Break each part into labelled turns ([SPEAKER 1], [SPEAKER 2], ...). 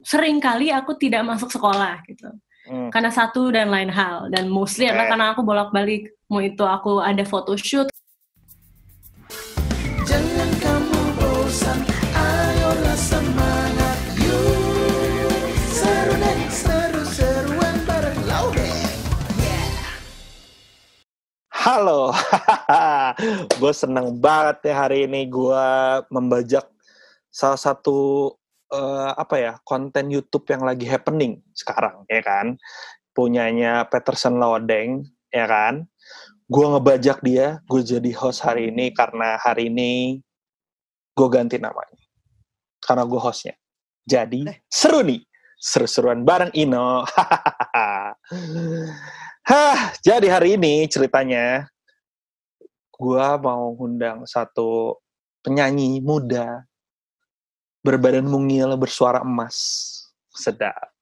[SPEAKER 1] sering kali aku tidak masuk sekolah gitu. Karena satu dan lain hal. Dan mostly adalah karena aku bolak-balik. Mau itu aku ada photoshoot.
[SPEAKER 2] Jangan kamu bosan, ayolah semangat, yuk. Seru deh, seru-seruan bareng Laudeng.
[SPEAKER 3] Halo, gue seneng banget ya hari ini gue membajak salah satu konten YouTube yang lagi happening sekarang, ya kan? Punyanya Peterson Laudeng, ya kan? Gue ngebajak dia, gue jadi host hari ini karena hari ini gue ganti namanya. Karena gue hostnya. Jadi seru nih, seru-seruan bareng Ino. Jadi hari ini ceritanya gue mau ngundang satu penyanyi muda berbadan mungil bersuara emas sedap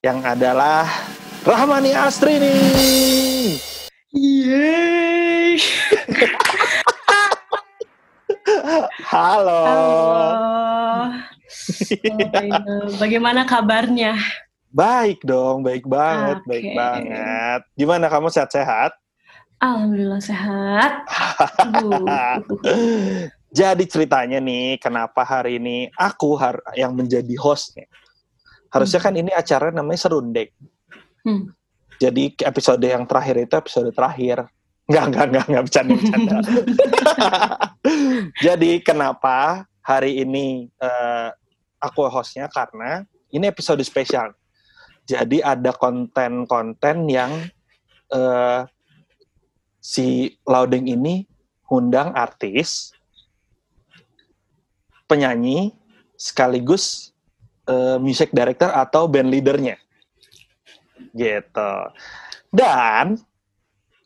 [SPEAKER 3] yang adalah Rahmani Astri nih.
[SPEAKER 1] Yeay.
[SPEAKER 3] Halo.
[SPEAKER 1] Bagaimana kabarnya?
[SPEAKER 3] Baik dong, baik banget, baik banget. Gimana kamu sehat-sehat?
[SPEAKER 1] Alhamdulillah sehat.
[SPEAKER 3] Jadi ceritanya nih, kenapa hari ini aku yang menjadi hostnya. Harusnya kan ini acara namanya Serundeng. Jadi episode yang terakhir itu episode terakhir. Enggak, bercanda. Jadi kenapa hari ini aku hostnya, karena ini episode spesial. Jadi ada konten-konten yang si Laudeng ini undang artis, penyanyi, sekaligus music director atau band leadernya. Gitu. Dan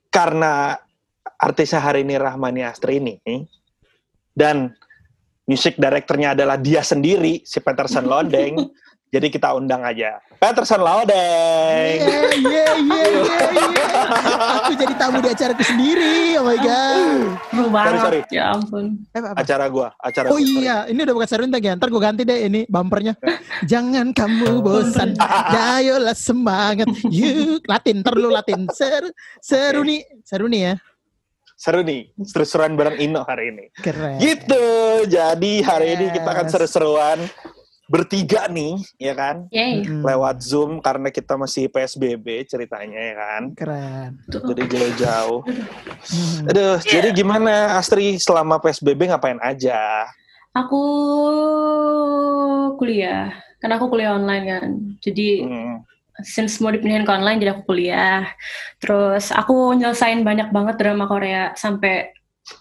[SPEAKER 3] karena artisnya hari ini Rahmani Astri ini, dan music directornya adalah dia sendiri, si Peterson Laudeng, jadi kita undang aja Peterson Laudeng.
[SPEAKER 2] Aku jadi tamu di acaraku sendiri. Oh my god.
[SPEAKER 3] Sorry.
[SPEAKER 1] Ya ampun.
[SPEAKER 3] Acara gua.
[SPEAKER 2] Oh iya, ini udah bukan Serundeng ya. Ntar gue ganti deh ini bumpernya. Jangan kamu bosan, ayolah semangat, yuk. Latin, ntar lu Latin. Seru nih ya.
[SPEAKER 3] Seru nih, seru-seruan bareng Ino hari ini.
[SPEAKER 2] Keren.
[SPEAKER 3] Gitu, jadi hari ini kita akan seru-seruan bertiga nih, ya kan? Lewat Zoom karena kita masih PSBB ceritanya, ya kan?
[SPEAKER 2] Keren.
[SPEAKER 3] Jadi jauh-jauh. Aduh, jadi gimana Astri selama PSBB ngapain aja?
[SPEAKER 1] Aku kuliah, karena aku kuliah online kan. Jadi since mau dipindahin ke online, jadi aku kuliah. Terus aku nyelesain banyak banget drama Korea sampai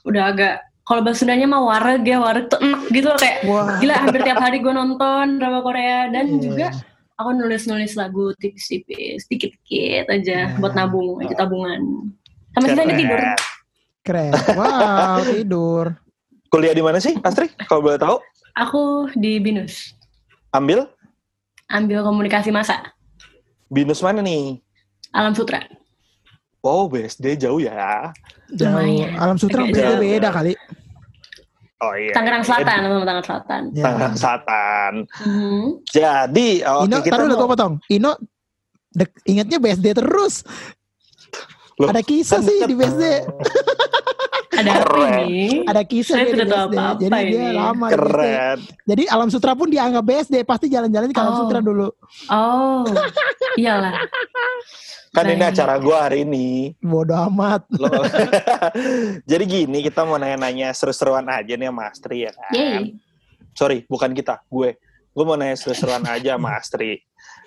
[SPEAKER 1] udah agak, kalau bahasa Sundanya mah wareg tuh enak gitu loh, kayak gila hampir tiap hari gue nonton drama Korea. Dan juga aku nulis lagu tipis-tipis, dikit-dikit aja buat nabung, itu tabungan. Sama sisanya tidur.
[SPEAKER 2] Keren. Wow, tidur.
[SPEAKER 3] Kuliah di mana sih Astri, kalau boleh tahu?
[SPEAKER 1] Aku di BINUS.
[SPEAKER 3] Ambil
[SPEAKER 1] komunikasi massa.
[SPEAKER 3] BINUS mana nih?
[SPEAKER 1] Alam Sutra.
[SPEAKER 3] Wow, BSD jauh ya.
[SPEAKER 2] Jauh. Alam Sutra beda kali.
[SPEAKER 3] Oh iya.
[SPEAKER 1] Tangerang Selatan, Tangerang Selatan.
[SPEAKER 3] Ya. Tangerang Selatan. Jadi,
[SPEAKER 2] Ino,
[SPEAKER 3] kita
[SPEAKER 2] taruh gue potong. Ino, ingatnya BSD terus. Loh, ada kisah sih di BSD.
[SPEAKER 1] Ada apa ini?
[SPEAKER 2] Ada kisah
[SPEAKER 1] saya
[SPEAKER 2] di BSD.
[SPEAKER 1] Apa
[SPEAKER 2] Jadi
[SPEAKER 1] ini?
[SPEAKER 2] dia lama
[SPEAKER 3] keren.
[SPEAKER 2] BSD. Jadi Alam Sutra pun dianggap BSD. Pasti jalan-jalan ke Alam Sutra dulu.
[SPEAKER 1] Oh, iyalah.
[SPEAKER 3] Kan ini acara gue hari ini.
[SPEAKER 2] Bodoh amat.
[SPEAKER 3] Jadi gini, kita mau nanya-nanya seru-seruan aja nih sama Astri, ya kan?
[SPEAKER 1] Yay.
[SPEAKER 3] Sorry, bukan kita, gue mau nanya seru-seruan aja sama Astri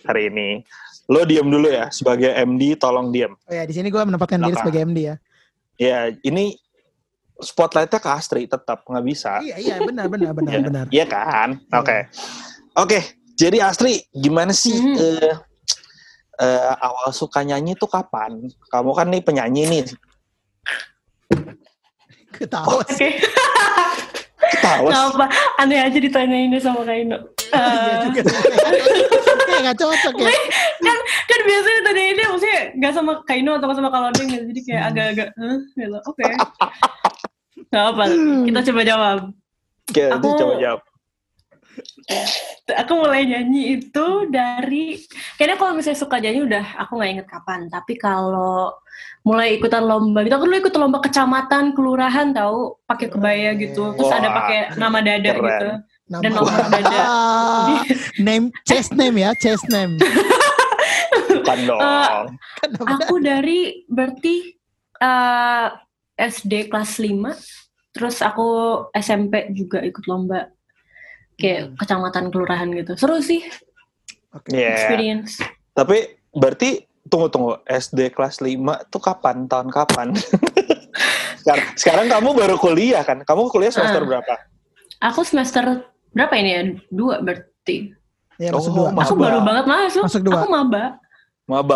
[SPEAKER 3] hari ini. Lo diem dulu ya, sebagai MD tolong diem.
[SPEAKER 2] Oh ya, di sini gue menempatkan diri sebagai MD ya.
[SPEAKER 3] Ya, ini spotlightnya ke Astri, tetap nggak bisa.
[SPEAKER 2] Iya, benar.
[SPEAKER 3] Iya kan? Oke. Jadi Astri, gimana sih awal suka nyanyi tuh kapan? Kamu kan nih penyanyi nih.
[SPEAKER 2] Ketawa sih.
[SPEAKER 3] Ketawa.
[SPEAKER 1] Kenapa? Aneh aja ditanyain sama Kak Ino.
[SPEAKER 2] Iya juga. Kayak gak cocok ya.
[SPEAKER 1] Kan biasanya ditanyainnya maksudnya gak sama Kak Ino atau sama Kak Laudeng gitu. Jadi kayak agak-agak gitu. Oke. Gak apa, kita coba jawab.
[SPEAKER 3] Coba jawab.
[SPEAKER 1] Aku mulai nyanyi itu dari, kayaknya kalau misalnya suka nyanyi udah aku nggak inget kapan. Tapi kalau mulai ikutan lomba gitu, aku dulu ikut lomba kecamatan, kelurahan tahu, pakai kebaya gitu. Terus ada pakai nama dada
[SPEAKER 3] keren.
[SPEAKER 1] gitu. Dan nomor dada.
[SPEAKER 2] Name, chest name ya, chest name.
[SPEAKER 3] Bukan dong.
[SPEAKER 1] Aku dari berarti SD kelas 5, terus aku SMP juga ikut lomba kayak kecamatan kelurahan gitu. Seru sih. Experience.
[SPEAKER 3] Tapi berarti tunggu SD kelas 5 tuh kapan? Tahun kapan? sekarang kamu baru kuliah kan? Kamu kuliah semester berapa?
[SPEAKER 1] Aku semester berapa ini ya? 2 berarti.
[SPEAKER 2] Ya, masuk 2.
[SPEAKER 1] Aku baru banget masuk.
[SPEAKER 2] Masuk 2.
[SPEAKER 1] Aku maba.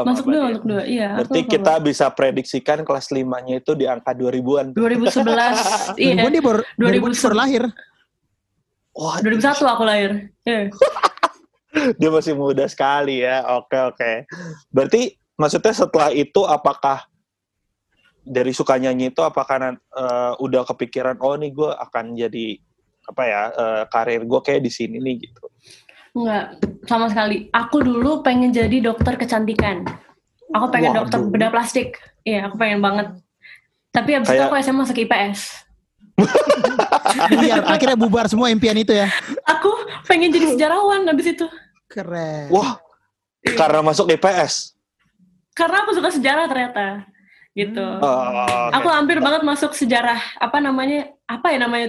[SPEAKER 1] Masuk 2. Iya.
[SPEAKER 3] Berarti kita bisa prediksikan kelas 5-nya itu di angka 2000-an.
[SPEAKER 1] 2011. Iya.
[SPEAKER 2] Gue baru 2000 lahir.
[SPEAKER 3] Wah,
[SPEAKER 1] 2001 aku lahir. Yeah.
[SPEAKER 3] Dia masih muda sekali ya. Oke. Berarti maksudnya setelah itu apakah dari suka nyanyi itu apakah udah kepikiran nih gue akan jadi apa ya karir gue kayak di sini nih gitu?
[SPEAKER 1] Enggak, sama sekali. Aku dulu pengen jadi dokter kecantikan. Aku pengen dokter bedah plastik. Iya, aku pengen banget. Tapi abis itu aku SMA masuk IPS.
[SPEAKER 2] Biar akhirnya bubar semua impian itu ya.
[SPEAKER 1] Aku pengen jadi sejarawan abis itu.
[SPEAKER 2] Keren.
[SPEAKER 3] Wah, karena masuk IPS?
[SPEAKER 1] Karena aku suka sejarah ternyata. Gitu.
[SPEAKER 3] Okay.
[SPEAKER 1] Aku hampir banget masuk sejarah, apa namanya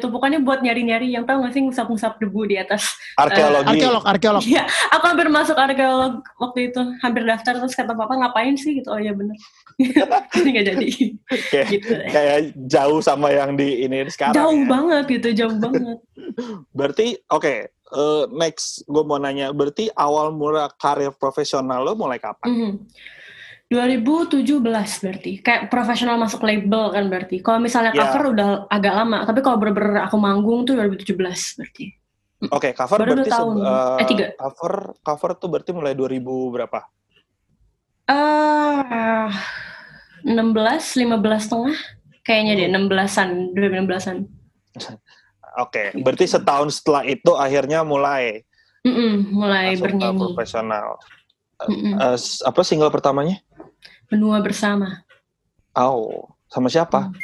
[SPEAKER 1] tuh, pokoknya buat nyari-nyari yang tahu nggak sih ngusap-ngusap debu di atas.
[SPEAKER 2] Arkeolog.
[SPEAKER 1] Iya, aku hampir masuk arkeolog waktu itu, hampir daftar, terus kata papa ngapain sih gitu. Oh iya bener. Ini nggak jadi.
[SPEAKER 3] Gitu. Kayak jauh sama yang di ini sekarang.
[SPEAKER 1] Jauh banget gitu, jauh banget.
[SPEAKER 3] Berarti next gue mau nanya, berarti awal mula karir profesional lo mulai kapan?
[SPEAKER 1] 2017 berarti. Kayak profesional masuk label kan berarti. Kalau misalnya cover udah agak lama, tapi kalau bener-bener aku manggung tuh 2017 berarti.
[SPEAKER 3] Oke, cover
[SPEAKER 1] baru
[SPEAKER 3] berarti
[SPEAKER 1] 3.
[SPEAKER 3] Cover tuh berarti mulai 2000 berapa?
[SPEAKER 1] 16, 15 setengah. Kayaknya deh 2016-an.
[SPEAKER 3] Oke, berarti setahun setelah itu akhirnya mulai
[SPEAKER 1] bernyanyi.
[SPEAKER 3] Profesional. Apa single pertamanya?
[SPEAKER 1] Benua Bersama.
[SPEAKER 3] Sama siapa?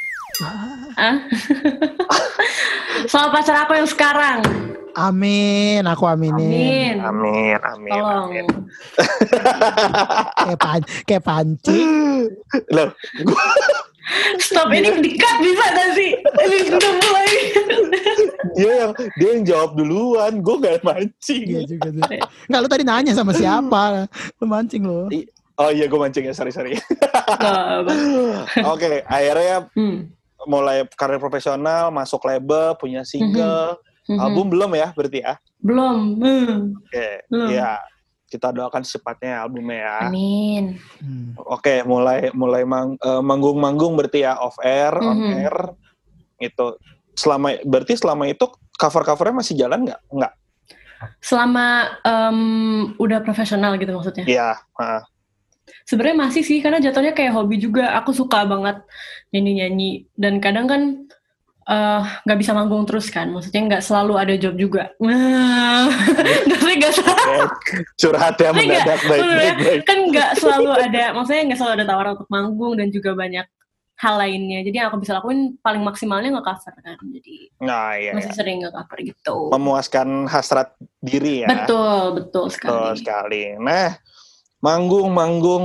[SPEAKER 1] Sama pacar aku yang sekarang.
[SPEAKER 2] Amin, aku aminin.
[SPEAKER 3] Amin.
[SPEAKER 1] Tolong.
[SPEAKER 2] Kayak panci.
[SPEAKER 3] Loh,
[SPEAKER 1] stop, ini di-cut bisa gak sih? Ini udah mulai.
[SPEAKER 3] Dia yang jawab duluan, gue gak mancing.
[SPEAKER 2] Iya juga sih. Nggak, lu tadi nanya sama siapa? Lu mancing lo.
[SPEAKER 3] Oh iya, gue mancing ya, sorry. Oke, akhirnya mulai karir profesional, masuk label, punya single, album belum ya berarti ya?
[SPEAKER 1] Belum.
[SPEAKER 3] Oke, ya kita doakan secepatnya albumnya ya.
[SPEAKER 1] Amin.
[SPEAKER 3] Oke, mulai manggung-manggung berarti ya, off air, on air, gitu. Berarti selama itu cover-covernya masih jalan nggak? Nggak.
[SPEAKER 1] Selama udah profesional gitu maksudnya?
[SPEAKER 3] Iya.
[SPEAKER 1] Sebenarnya masih sih, karena jatuhnya kayak hobi juga. Aku suka banget nyanyi-nyanyi. Dan kadang kan nggak bisa manggung terus kan. Maksudnya nggak selalu ada job juga. Nggak selalu.
[SPEAKER 3] Curhatnya mendadak baik-baik.
[SPEAKER 1] Kan nggak selalu ada, maksudnya nggak selalu ada tawaran untuk manggung dan juga banyak hal lainnya. Jadi yang aku bisa lakuin paling maksimalnya nge-cover kan. Jadi masih sering nge-cover gitu.
[SPEAKER 3] Memuaskan hasrat diri ya.
[SPEAKER 1] Betul sekali.
[SPEAKER 3] Nah, manggung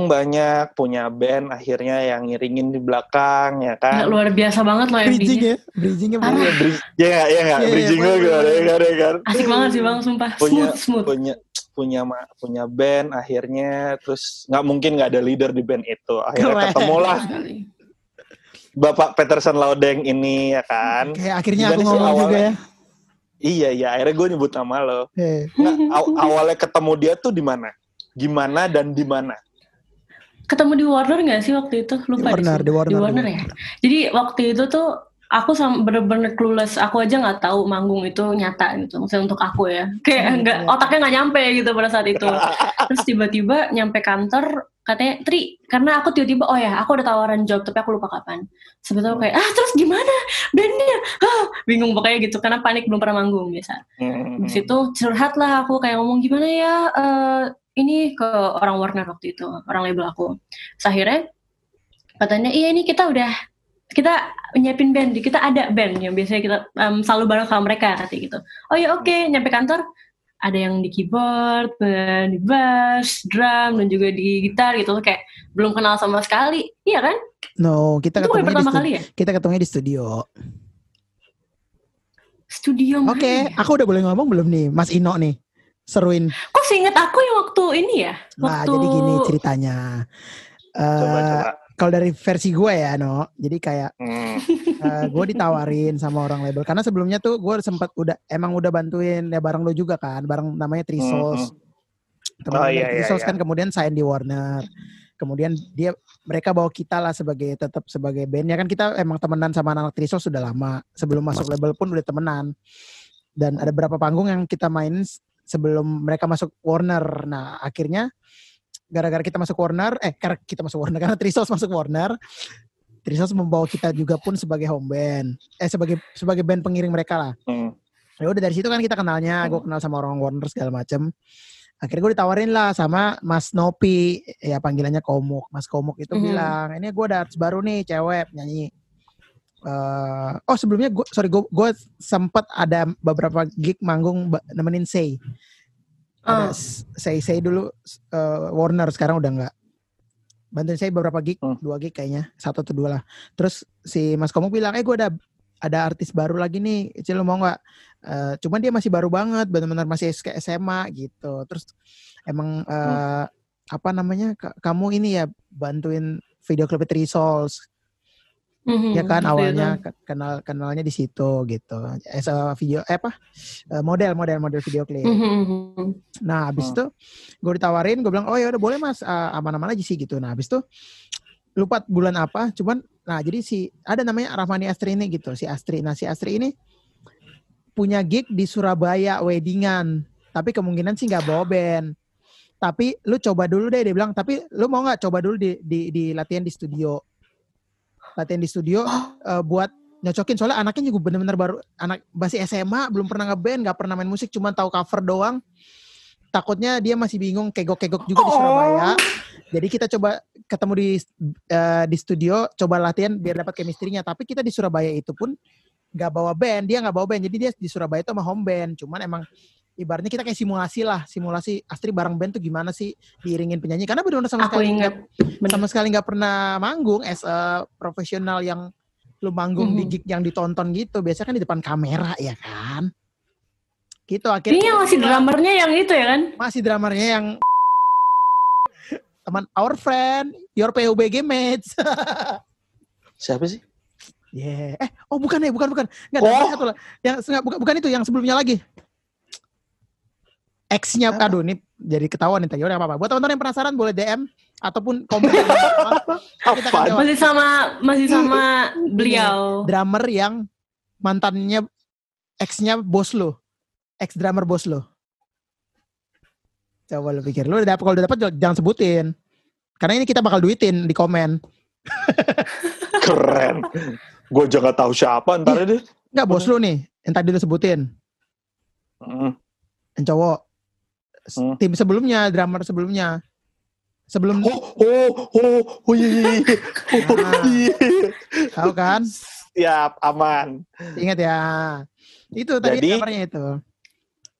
[SPEAKER 3] banyak, punya band akhirnya yang ngiringin di belakang ya kan.
[SPEAKER 1] Luar biasa banget loh
[SPEAKER 2] MD-nya. Bridging-nya
[SPEAKER 3] bridging kan.
[SPEAKER 1] Asik banget sih Bang, sumpah. Smooth.
[SPEAKER 3] Punya band akhirnya, terus nggak mungkin nggak ada leader di band itu. Akhirnya ketemulah Bapak Peterson Laudeng ini ya kan.
[SPEAKER 2] Kayak akhirnya aku ngomong juga ya.
[SPEAKER 3] Iya, akhirnya gue nyebut nama lo. Awalnya ketemu dia tuh di mana? Gimana dan di mana?
[SPEAKER 1] Ketemu di Warner nggak sih waktu itu? Lupa
[SPEAKER 2] di Warner
[SPEAKER 1] ya. Jadi waktu itu tuh aku bener-bener clueless. Aku aja nggak tahu manggung itu nyata gitu. Maksudnya untuk aku ya. Kayak otaknya nggak nyampe gitu pada saat itu. Terus tiba-tiba nyampe kantor, katanya Tri, karena aku tiba-tiba aku udah tawaran job tapi aku lupa kapan. Sebetulnya kayak terus gimana bandnya, bingung pokoknya gitu karena panik belum pernah manggung biasa. Habis itu curhat lah aku kayak ngomong gimana ya ini ke orang Warner waktu itu, orang label aku. Terus akhirnya katanya iya ini kita nyiapin band, kita ada band yang biasanya kita selalu bareng sama mereka katanya gitu. Oh ya oke, nyampe kantor ada yang di keyboard, di bass, drum, dan juga di gitar gitu, kayak belum kenal sama sekali, iya kan?
[SPEAKER 2] No, kita
[SPEAKER 1] ketemunya pertama kali ya?
[SPEAKER 2] Kita ketemunya di studio.
[SPEAKER 1] Studio mana?
[SPEAKER 2] Oke, aku udah boleh ngomong belum nih, Mas Ino nih, seruin.
[SPEAKER 1] Kok seinget aku yang waktu ini ya?
[SPEAKER 2] Nah, jadi gini ceritanya.
[SPEAKER 3] Coba.
[SPEAKER 2] Kalau dari versi gue ya, No, jadi kayak gue ditawarin sama orang label karena sebelumnya tuh gue sempat udah bantuin ya bareng lo juga kan, bareng namanya Trisos. Teman-teman Trisos kan kemudian sign di Warner. Kemudian mereka bawa kita lah tetap sebagai band ya kan, kita emang temenan sama anak Trisos sudah lama, sebelum masuk label pun udah temenan. Dan ada beberapa panggung yang kita main sebelum mereka masuk Warner. Nah, akhirnya gara-gara kita masuk Warner, karena Trisos masuk Warner, Trisos membawa kita juga pun sebagai home band, sebagai band pengiring mereka lah. Ya udah dari situ kan kita kenalnya, gue kenal sama orang Warner segala macem. Akhirnya gue ditawarin lah sama Mas Nopi, ya panggilannya Komuk. Mas Komuk itu bilang, ini gue ada artis baru nih, cewek nyanyi. Sebelumnya gue sempat ada beberapa gig manggung nemenin Say. Ada Say dulu Warner, sekarang udah enggak. Bantuin saya beberapa gig, 2 gig kayaknya, 1 atau 2 lah. Terus si Mas Komuk bilang, gue ada artis baru lagi nih, Cil lo mau nggak? Cuman dia masih baru banget, benar-benar masih kayak SMA gitu. Terus emang kamu ini ya bantuin video klip Three Souls. Ya kan awalnya kenalnya di situ gitu. Video model video klip. Nah, habis itu gue ditawarin, gue bilang, "Oh ya udah boleh Mas, aman-aman aja sih gitu." Nah, habis itu lupa bulan apa, cuman jadi ada namanya Rahmani Astri ini gitu, si Astri. Nah, si Astri ini punya gig di Surabaya weddingan, tapi kemungkinan sih nggak bawa band. Tapi lu coba dulu deh, dia bilang, "Tapi lu mau nggak coba dulu di latihan di studio." Latihan di studio buat nyocokin, soalnya anaknya juga benar-benar baru, anak masih SMA, belum pernah ngeband, nggak pernah main musik, cuma tahu cover doang. Takutnya dia masih bingung, kegok-kegok juga di Surabaya. Jadi kita coba ketemu di studio, coba latihan biar dapat chemistry-nya. Tapi kita di Surabaya itu pun nggak bawa band, dia nggak bawa band. Jadi dia di Surabaya itu sama home band. Cuman emang ibaratnya kita kayak simulasi Astri bareng band tuh gimana sih diiringin penyanyi, karena benar-benar sama sekali nggak pernah manggung as a profesional yang lu manggung di gig yang ditonton gitu, biasanya kan di depan kamera ya kan gitu. Akhirnya
[SPEAKER 1] ini masih drummernya yang itu ya kan,
[SPEAKER 2] masih drummernya yang teman our friend your PUBG mates.
[SPEAKER 3] Siapa sih?
[SPEAKER 2] Bukan nggak ada satu lah yang bukan itu, yang sebelumnya lagi. X-nya, aduh ini jadi ketahuan nih, udah apa-apa. Buat teman-teman yang penasaran boleh DM ataupun komen.
[SPEAKER 1] Masih sama beliau.
[SPEAKER 2] Drummer yang mantannya X-nya bos lo, ex-drummer bos lo. Coba lo pikir, lo kalau udah dapat jangan sebutin, karena ini kita bakal duitin di komen.
[SPEAKER 3] Keren. Gue juga nggak tahu siapa ntar ini.
[SPEAKER 2] Nggak, bos lo nih yang tadi lo sebutin. Yang cowok. Tim sebelumnya, drummer sebelumnya. Sebelum
[SPEAKER 3] iya.
[SPEAKER 2] Tahu kan?
[SPEAKER 3] Siap, aman.
[SPEAKER 2] Ingat ya. Itu tadi kabarnya itu.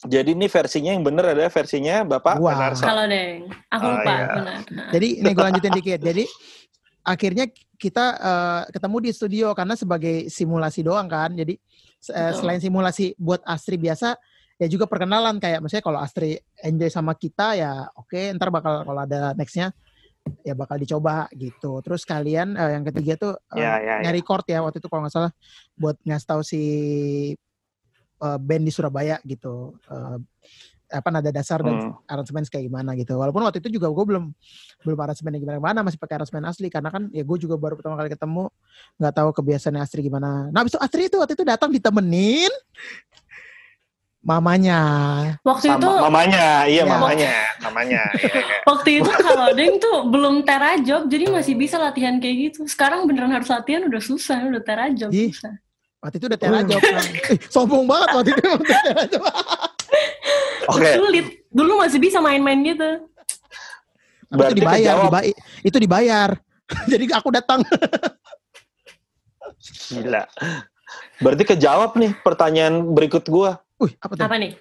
[SPEAKER 3] Jadi ini versinya yang bener adalah versinya Bapak Benarso.
[SPEAKER 1] Kalau Deng, aku lupa.
[SPEAKER 3] Iya.
[SPEAKER 1] Benar.
[SPEAKER 2] Jadi ini gue lanjutin dikit. Jadi akhirnya kita ketemu di studio karena sebagai simulasi doang kan. Jadi selain simulasi buat Astri biasa, ya juga perkenalan, kayak misalnya kalau Astri enjoy sama kita ya oke, ntar bakal kalau ada nextnya ya bakal dicoba gitu. Terus kalian yang ketiga tuh nge-record ya waktu itu kalau nggak salah buat ngasih tahu si band di Surabaya gitu, nada dasar dan aransemen kayak gimana gitu. Walaupun waktu itu juga gue belum aransemen gimana, masih pakai aransemen asli karena kan ya gue juga baru pertama kali ketemu, nggak tahu kebiasaannya Astri gimana. Nah abis itu Astri itu waktu itu datang ditemenin Mamanya.
[SPEAKER 1] Waktu itu
[SPEAKER 3] mamanya, iya
[SPEAKER 2] ya.
[SPEAKER 3] mamanya.
[SPEAKER 1] Waktu itu kalau Deng tuh belum terajob, jadi masih bisa latihan kayak gitu. Sekarang beneran harus latihan udah susah, udah terajob susah.
[SPEAKER 2] Waktu itu udah terajob kan. Sombong banget waktu itu udah terajob.
[SPEAKER 3] Oke.
[SPEAKER 1] Sulit. Dulu masih bisa main-main gitu.
[SPEAKER 2] Itu dibayar. Jadi aku datang.
[SPEAKER 3] Gila. Berarti kejawab nih pertanyaan berikut gua.
[SPEAKER 1] Apa nih?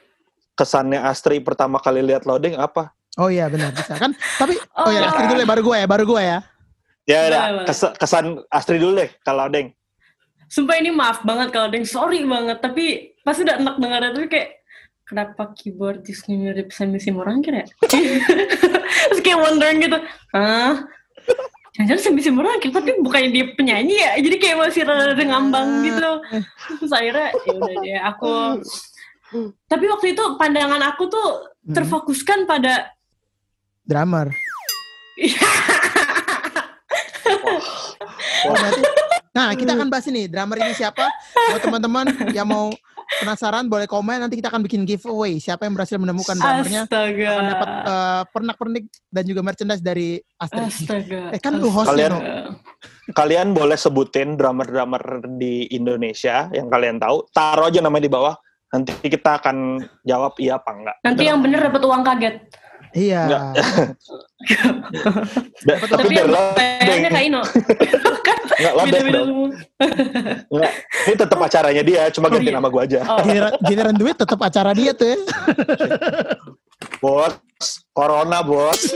[SPEAKER 3] Kesannya Astri pertama kali lihat Lodeng apa?
[SPEAKER 2] Oh iya benar bisa kan. Tapi Astri dulu ya, baru gue ya.
[SPEAKER 3] Ya udah, kesan Astri dulu deh kalau Lodeng.
[SPEAKER 1] Sumpah ini maaf banget kalau Deng, sorry banget. Tapi pasti udah enak dengarnya tuh kayak kenapa keyboardisnya mirip Sammy Simorangkir ya? Terus kayak wondering gitu. Jangan-jangan Sammy Simorangkir, tapi bukannya dia penyanyi ya? Jadi kayak masih rada ngambang gitu. Terus akhirnya yaudah deh aku. Tapi waktu itu pandangan aku tuh terfokuskan pada
[SPEAKER 2] drummer. Nah, kita akan bahas ini drummer ini siapa. Buat teman-teman yang mau penasaran boleh komen, nanti kita akan bikin giveaway. Siapa yang berhasil menemukan drummernya akan dapat pernak-pernik dan juga merchandise dari Astrid.
[SPEAKER 1] Astaga.
[SPEAKER 2] Kan lu hostnya.
[SPEAKER 3] Kalian boleh sebutin drummer-drummer di Indonesia yang kalian tahu. Taruh aja namanya di bawah. Nanti kita akan jawab iya apa enggak.
[SPEAKER 1] Nanti yang bener dapat uang kaget.
[SPEAKER 2] Iya.
[SPEAKER 3] Tapi
[SPEAKER 1] yang bayarnya Kak Ino.
[SPEAKER 3] Enggak, beda semua. Enggak, ini tetap acaranya dia, cuma ganti nama gue aja.
[SPEAKER 2] Giliran duit tetap acara dia tuh ya.
[SPEAKER 3] Bos, corona bos.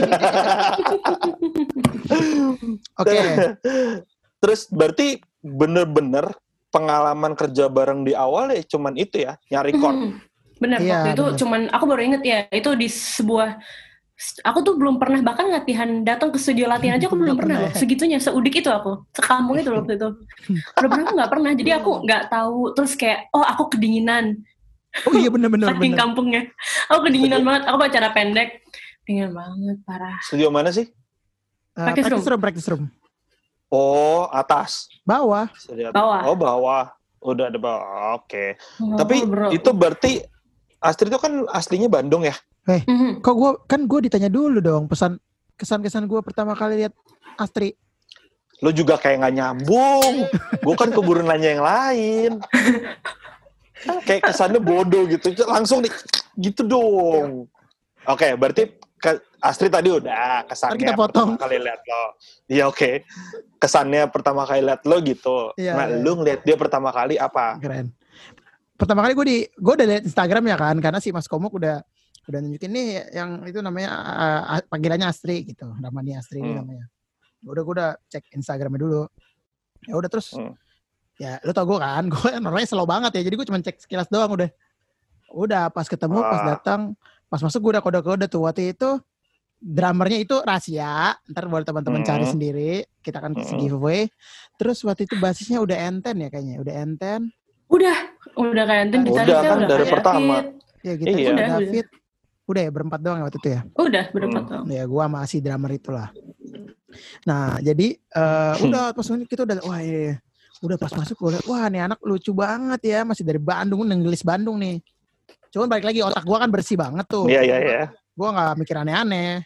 [SPEAKER 2] Oke.
[SPEAKER 3] Terus berarti bener-bener pengalaman kerja bareng di awal ya cuman itu ya, nyari chord.
[SPEAKER 1] Bener, waktu itu cuman, aku baru inget ya, itu di sebuah, aku tuh belum pernah, bahkan datang ke studio latihan aja aku belum pernah loh, segitunya, seudik itu aku, sekampung itu waktu itu. Bener-bener aku gak pernah, jadi aku gak tahu, terus kayak, aku kedinginan.
[SPEAKER 2] Oh iya bener-bener.
[SPEAKER 1] Saking kampungnya. Aku kedinginan banget, aku acara pendek, dingin banget, parah.
[SPEAKER 3] Studio mana sih?
[SPEAKER 2] Practice room.
[SPEAKER 3] Oh, atas.
[SPEAKER 2] Bawah.
[SPEAKER 3] Oh, bawah. Udah ada bawah. Oke. Tapi itu berarti Astrid itu kan aslinya Bandung ya?
[SPEAKER 2] Kok gue ditanya dulu dong kesan-kesan gue pertama kali lihat Astrid.
[SPEAKER 3] Lo juga kayak nggak nyambung. Gue kan keburu nanya yang lain. Kayak kesannya bodoh gitu. Langsung gitu dong. Oke, berarti Astrid tadi udah kesannya pertama kali lihat lo. Iya oke. Kesannya pertama kali lihat lo gitu. Nah lu ngeliat dia pertama kali apa?
[SPEAKER 2] Keren. Pertama kali gue udah lihat Instagram ya kan, karena si Mas Komuk udah nunjukin nih yang itu namanya panggilannya Astrid gitu. Namanya Astrid ini namanya. Udah gue udah cek Instagramnya dulu. Ya udah terus ya lu tau gue kan, gue orangnya slow banget ya. Jadi gue cuma cek sekilas doang udah. Udah pas ketemu, pas datang, pas masuk gue udah kode-kode tuh. Waktu itu drummernya itu rahasia, ntar boleh teman-teman cari sendiri, kita akan kasih giveaway. Terus waktu itu basisnya udah Enten ya kayaknya, udah Enten.
[SPEAKER 1] Udah kayak Enten,
[SPEAKER 3] udah kan dari pertama.
[SPEAKER 2] Ya gitu, udah David. Udah ya berempat doang waktu itu ya.
[SPEAKER 1] Udah berempat doang.
[SPEAKER 2] Ya gue sama si drummer itulah. Nah jadi udah pas kita udah udah pas masuk gue wah nih anak lucu banget ya, masih dari Bandung, nenggelis Bandung nih. Cuman balik lagi otak gue kan bersih banget tuh.
[SPEAKER 3] Iya.
[SPEAKER 2] Gue gak mikir aneh-aneh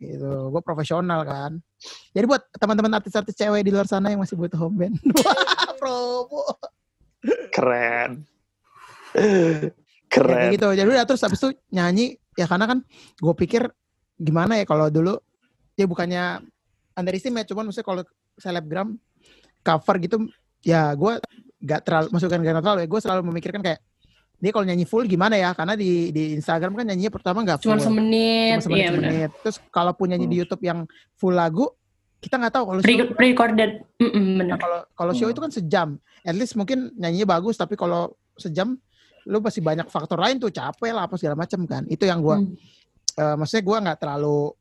[SPEAKER 2] gitu, gue profesional kan. Jadi buat teman-teman artis-artis cewek di luar sana yang masih butuh home band, promo.
[SPEAKER 3] Keren.
[SPEAKER 2] Ya, gitu. Jadi udah terus habis itu nyanyi ya, karena kan gue pikir gimana ya kalau dulu ya bukannya underestimate, cuman maksudnya kalau selebgram cover gitu ya gue gak terlalu masukkan gak terlalu ya, gue selalu memikirkan kayak dia kalau nyanyi full gimana ya, karena di Instagram kan nyanyinya pertama nggak full,
[SPEAKER 1] cuma semenit.
[SPEAKER 2] Terus kalaupun nyanyi di YouTube yang full lagu kita nggak tahu kalau
[SPEAKER 1] pre-recorded.
[SPEAKER 2] Nah, kalau show itu kan sejam, at least mungkin nyanyinya bagus, tapi kalau sejam lu masih banyak faktor lain tuh, capek lah apa segala macam kan. Itu yang gue maksudnya gue nggak terlalu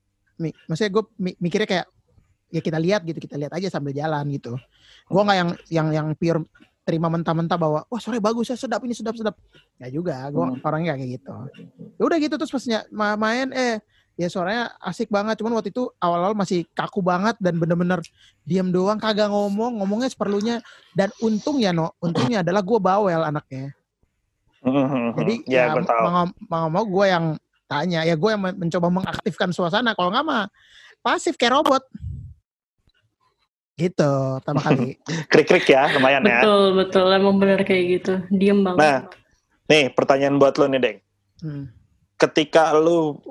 [SPEAKER 2] maksudnya gue mikirnya kayak ya kita lihat aja sambil jalan gitu. Gue nggak yang pure terima mentah-mentah bahwa wah suaranya bagus ya, sedap ini sedap. Ya juga, gue orangnya kayak gitu. Ya udah gitu terus pas main ya suaranya asik banget. Cuman waktu itu awal-awal masih kaku banget dan bener-bener diam doang, kagak ngomongnya seperlunya. Dan untungnya adalah gue bawel anaknya. Jadi ya mau gue yang tanya, ya gue yang mencoba mengaktifkan suasana. Kalau nggak mah pasif kayak robot. Gitu, pertama kali.
[SPEAKER 3] Krik-krik ya, lumayan ya.
[SPEAKER 1] Betul, emang benar kayak gitu. Diem banget.
[SPEAKER 3] Nah, nih pertanyaan buat lo nih, Deng. Ketika lo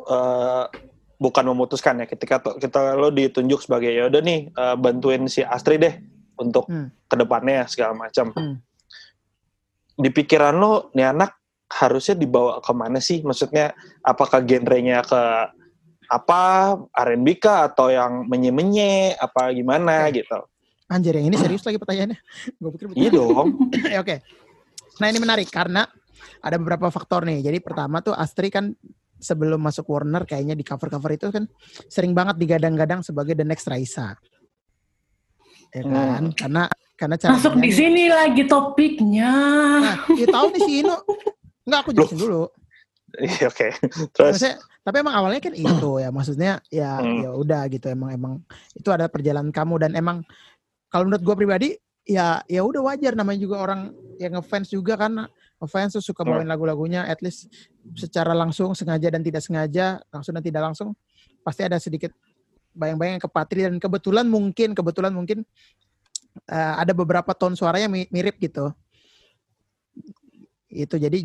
[SPEAKER 3] bukan memutuskan ya, ketika lo ditunjuk sebagai ya udah nih bantuin si Astri deh untuk kedepannya segala macam. Di pikiran lo, nih anak harusnya dibawa kemana sih? Maksudnya apakah genrenya ke apa R&B kah atau yang menye-menye apa gimana gitu?
[SPEAKER 2] Anjir, yang ini serius lagi pertanyaannya. Gue pikir
[SPEAKER 3] iya dong.
[SPEAKER 2] Oke. Nah ini menarik karena ada beberapa faktor nih. Jadi pertama tuh Astri kan sebelum masuk Warner kayaknya di cover-cover itu kan sering banget digadang-gadang sebagai the next Raisa. Ya kan? Karena cara
[SPEAKER 1] masuk di sini lagi topiknya.
[SPEAKER 2] Nah, ya tahu nih si Ino. Enggak, aku jelasin dulu.
[SPEAKER 3] Iya, oke. Terus
[SPEAKER 2] tapi emang awalnya kan itu ya, maksudnya ya udah gitu, emang itu ada perjalanan kamu. Dan emang kalau menurut gue pribadi ya udah wajar, namanya juga orang yang ngefans juga kan, ngefans tuh suka bawain lagu-lagunya, at least secara langsung, sengaja dan tidak sengaja, langsung dan tidak langsung pasti ada sedikit bayang-bayang yang ke Patri. Dan kebetulan mungkin ada beberapa tone suaranya mirip gitu. Itu jadi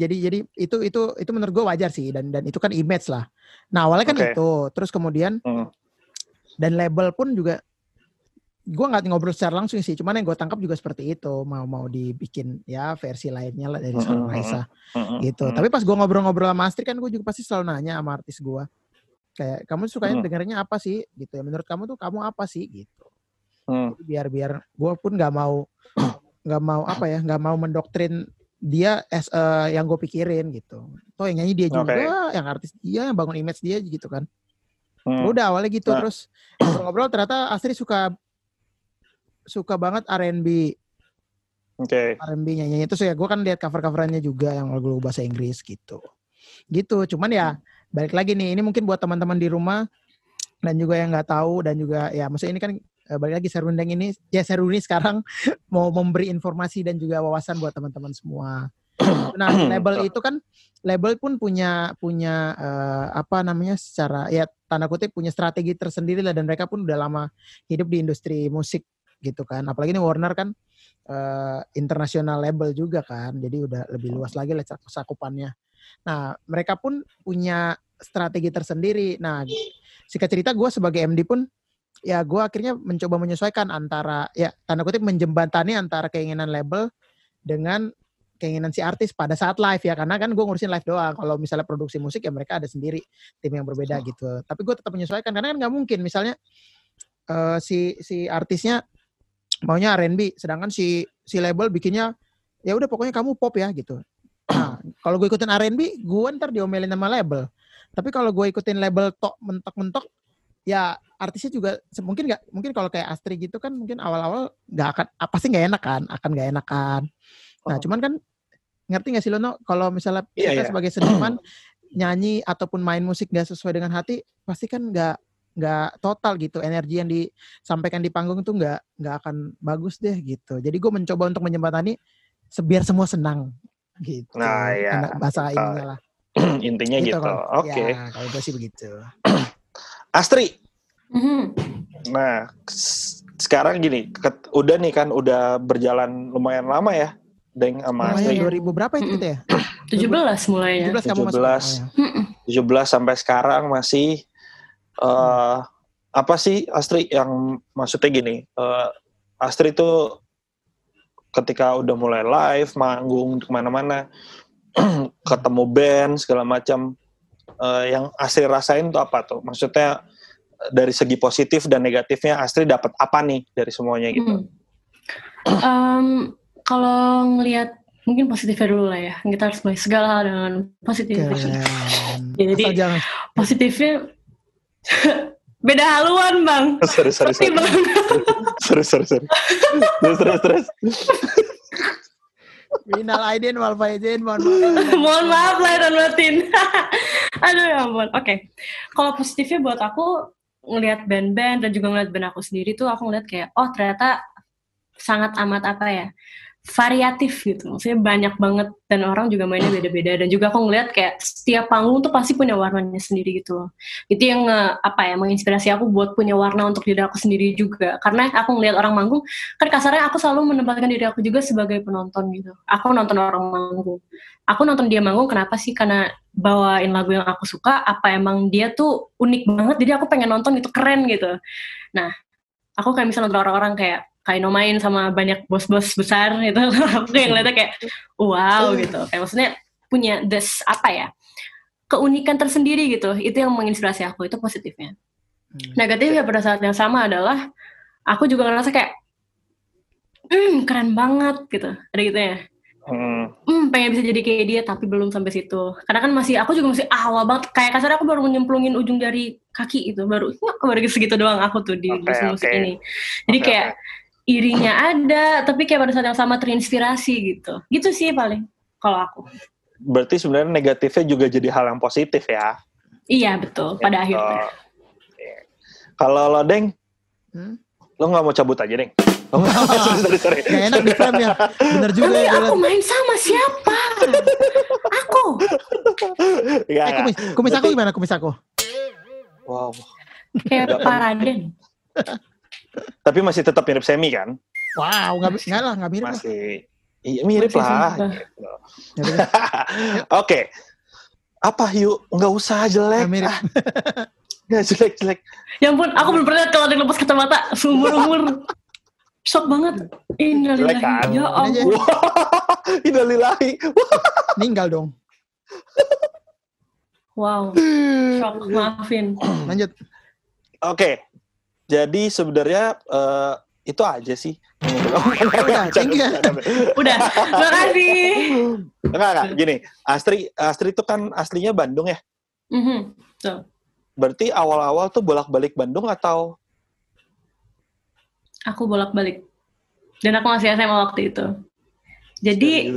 [SPEAKER 2] itu menurut gue wajar sih, dan itu kan image lah. Nah awalnya kan itu, terus kemudian dan label pun juga gue nggak ngobrol secara langsung sih, cuman yang gue tangkap juga seperti itu, mau dibikin ya versi lainnya lah dari seorang Raisa gitu. Tapi pas gue ngobrol-ngobrol sama Astri kan gue juga pasti selalu nanya sama artis gue, kayak kamu sukanya dengarnya apa sih gitu ya, menurut kamu tuh kamu apa sih gitu. Biar gue pun nggak mau mendoktrin dia yang gue pikirin gitu. Toh yang nyanyi dia juga, yang artis dia, yang bangun image dia gitu kan. Udah awalnya gitu. Terus ngobrol-ngobrol ternyata Astri suka banget R&B. R&B nyanyi itu ya, gue kan lihat cover-coverannya juga yang lagu bahasa Inggris gitu. Cuman ya balik lagi nih, ini mungkin buat teman-teman di rumah dan juga yang nggak tahu, dan juga ya maksudnya ini kan balik lagi Serundeng ini ya, Seruni sekarang mau memberi informasi dan juga wawasan buat teman-teman semua. Nah label pun punya secara ya tanda kutip punya strategi tersendiri lah, dan mereka pun udah lama hidup di industri musik gitu kan. Apalagi ini Warner kan internasional label juga kan, jadi udah lebih luas lagi lah cakupannya. Nah mereka pun punya strategi tersendiri. Nah singkat cerita gue sebagai MD pun ya gue akhirnya mencoba menyesuaikan antara ya tanda kutip menjembatani antara keinginan label dengan keinginan si artis pada saat live ya, karena kan gue ngurusin live doang. Kalau misalnya produksi musik ya mereka ada sendiri tim yang berbeda gitu. Tapi gue tetap menyesuaikan karena kan nggak mungkin misalnya si artisnya maunya R&B, sedangkan si label bikinnya ya udah pokoknya kamu pop ya gitu. Nah kalau gue ikutin R&B, gue ntar diomelin sama label. Tapi kalau gue ikutin label tok mentok-mentok, ya artisnya juga mungkin kalau kayak Astri gitu kan mungkin awal-awal pasti nggak enak kan. Nah cuman kan ngerti nggak sih Lono, kalau misalnya kita sebagai seniman nyanyi ataupun main musik nggak sesuai dengan hati, pasti kan nggak total gitu, energi yang disampaikan di panggung tuh nggak akan bagus deh gitu. Jadi gue mencoba untuk menjembatani biar semua senang gitu.
[SPEAKER 3] Nah ya
[SPEAKER 2] bahasa ininya lah.
[SPEAKER 3] Intinya gitu. Oke.
[SPEAKER 2] Ya, kalau gue sih begitu.
[SPEAKER 3] Astri. Nah, sekarang gini, udah berjalan lumayan lama ya, Deng sama Astri.
[SPEAKER 2] 2000 berapa itu kita ya?
[SPEAKER 1] 17 mulainya.
[SPEAKER 2] 17 kamu masuk.
[SPEAKER 3] 17 sampai sekarang masih apa sih Astri yang maksudnya gini, Astri tuh ketika udah mulai live, manggung kemana-mana, ketemu band segala macam, yang Astri rasain tuh apa tuh? Maksudnya dari segi positif dan negatifnya Astri dapat apa nih dari semuanya gitu?
[SPEAKER 1] Kalau ngelihat mungkin positifnya dulu lah ya, kita harus mulai segala hal dengan positifnya. Jadi positifnya beda haluan bang.
[SPEAKER 3] Sorry. Terus.
[SPEAKER 2] Minal aidin wal faizin,
[SPEAKER 1] mohon maaf lahir dan batin. Aduh ya ampun. Oke. Kalau positifnya buat aku ngelihat band-band dan juga ngelihat band aku sendiri tuh, aku ngelihat kayak ternyata sangat amat variatif gitu, maksudnya banyak banget dan orang juga mainnya beda-beda, dan juga aku ngeliat kayak setiap panggung tuh pasti punya warnanya sendiri gitu loh. Itu yang menginspirasi aku buat punya warna untuk diri aku sendiri juga, karena aku ngeliat orang manggung, kan kasarnya aku selalu menempatkan diri aku juga sebagai penonton gitu. Aku nonton orang manggung, aku nonton dia manggung, kenapa sih? Karena bawain lagu yang aku suka, apa emang dia tuh unik banget, jadi aku pengen nonton itu keren gitu. Nah, aku kayak misalnya nonton orang-orang kayak Kaino main sama banyak bos-bos besar gitu, aku yang ngeliatnya kayak wow gitu, kayak maksudnya punya keunikan tersendiri gitu, itu yang menginspirasi aku, itu positifnya. Negatifnya pada saat yang sama adalah aku juga ngerasa kayak keren banget gitu, ada gitu ya. Pengen bisa jadi kayak dia tapi belum sampai situ, karena kan aku juga masih awal banget, kayak kasarnya aku baru nyemplungin ujung dari kaki itu, baru segitu doang aku tuh di musik ini. Jadi kayak irinya ada, tapi kayak pada saat yang sama terinspirasi gitu sih paling kalau aku.
[SPEAKER 3] Berarti sebenarnya negatifnya juga jadi hal yang positif ya?
[SPEAKER 1] Iya betul, pada akhirnya.
[SPEAKER 3] Kalau lo Deng, lo nggak mau cabut aja Deng? Sorry.
[SPEAKER 2] Gak enak di frame ya. Bener juga.
[SPEAKER 1] Nanti aku main sama siapa? Aku.
[SPEAKER 2] Kumis aku gimana kumis aku?
[SPEAKER 3] Wow.
[SPEAKER 1] Kayak Paraden.
[SPEAKER 3] Tapi masih tetap mirip Semi kan?
[SPEAKER 2] Wow, nggak mirip.
[SPEAKER 3] Masih. Iya mirip lah. Gitu. Oke. Apa yuk? Nggak usah jelek.
[SPEAKER 2] Mirip.
[SPEAKER 3] Nggak jelek.
[SPEAKER 1] Ya ampun, aku belum pernah kalau ada yang lepas kacamata seumur-umur. Shock banget. Innalillahi.
[SPEAKER 3] Kan?
[SPEAKER 1] Ya ampun.
[SPEAKER 3] Innalillahi.
[SPEAKER 2] Meninggal dong.
[SPEAKER 1] Wow. Shock, maafin.
[SPEAKER 2] Lanjut.
[SPEAKER 3] Oke. Jadi sebenarnya itu aja sih.
[SPEAKER 1] Udah. Makasih.
[SPEAKER 3] Enggak. Gini, Astri itu kan aslinya Bandung ya?
[SPEAKER 1] So.
[SPEAKER 3] Berarti awal-awal tuh bolak-balik Bandung atau?
[SPEAKER 1] Aku bolak-balik. Dan aku masih SMA waktu itu. Jadi,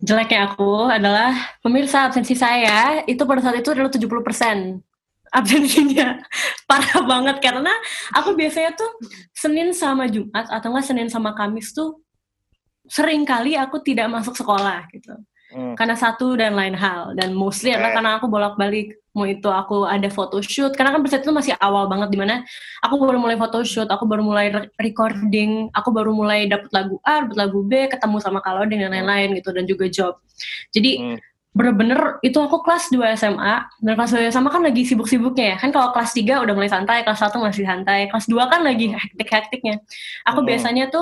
[SPEAKER 1] jeleknya aku adalah pemirsa, absensi saya itu pada saat itu adalah 70% absensinya. Parah banget, karena aku biasanya tuh Senin sama Jumat atau enggak Senin sama Kamis tuh sering kali aku tidak masuk sekolah gitu. Karena satu dan lain hal, dan mostly adalah karena aku bolak-balik. Mau itu aku ada photoshoot, karena kan pada saat itu masih awal banget, dimana aku baru mulai photoshoot, aku baru mulai recording, aku baru mulai dapet lagu A, dapet lagu B, ketemu sama Kalodeng dan lain-lain gitu, dan juga job. Jadi bener-bener itu aku kelas 2 SMA, dan kelas 2 SMA kan lagi sibuk-sibuknya ya, kan kalau kelas 3 udah mulai santai, kelas 1 masih santai, kelas 2 kan lagi hektik-hektiknya. Aku biasanya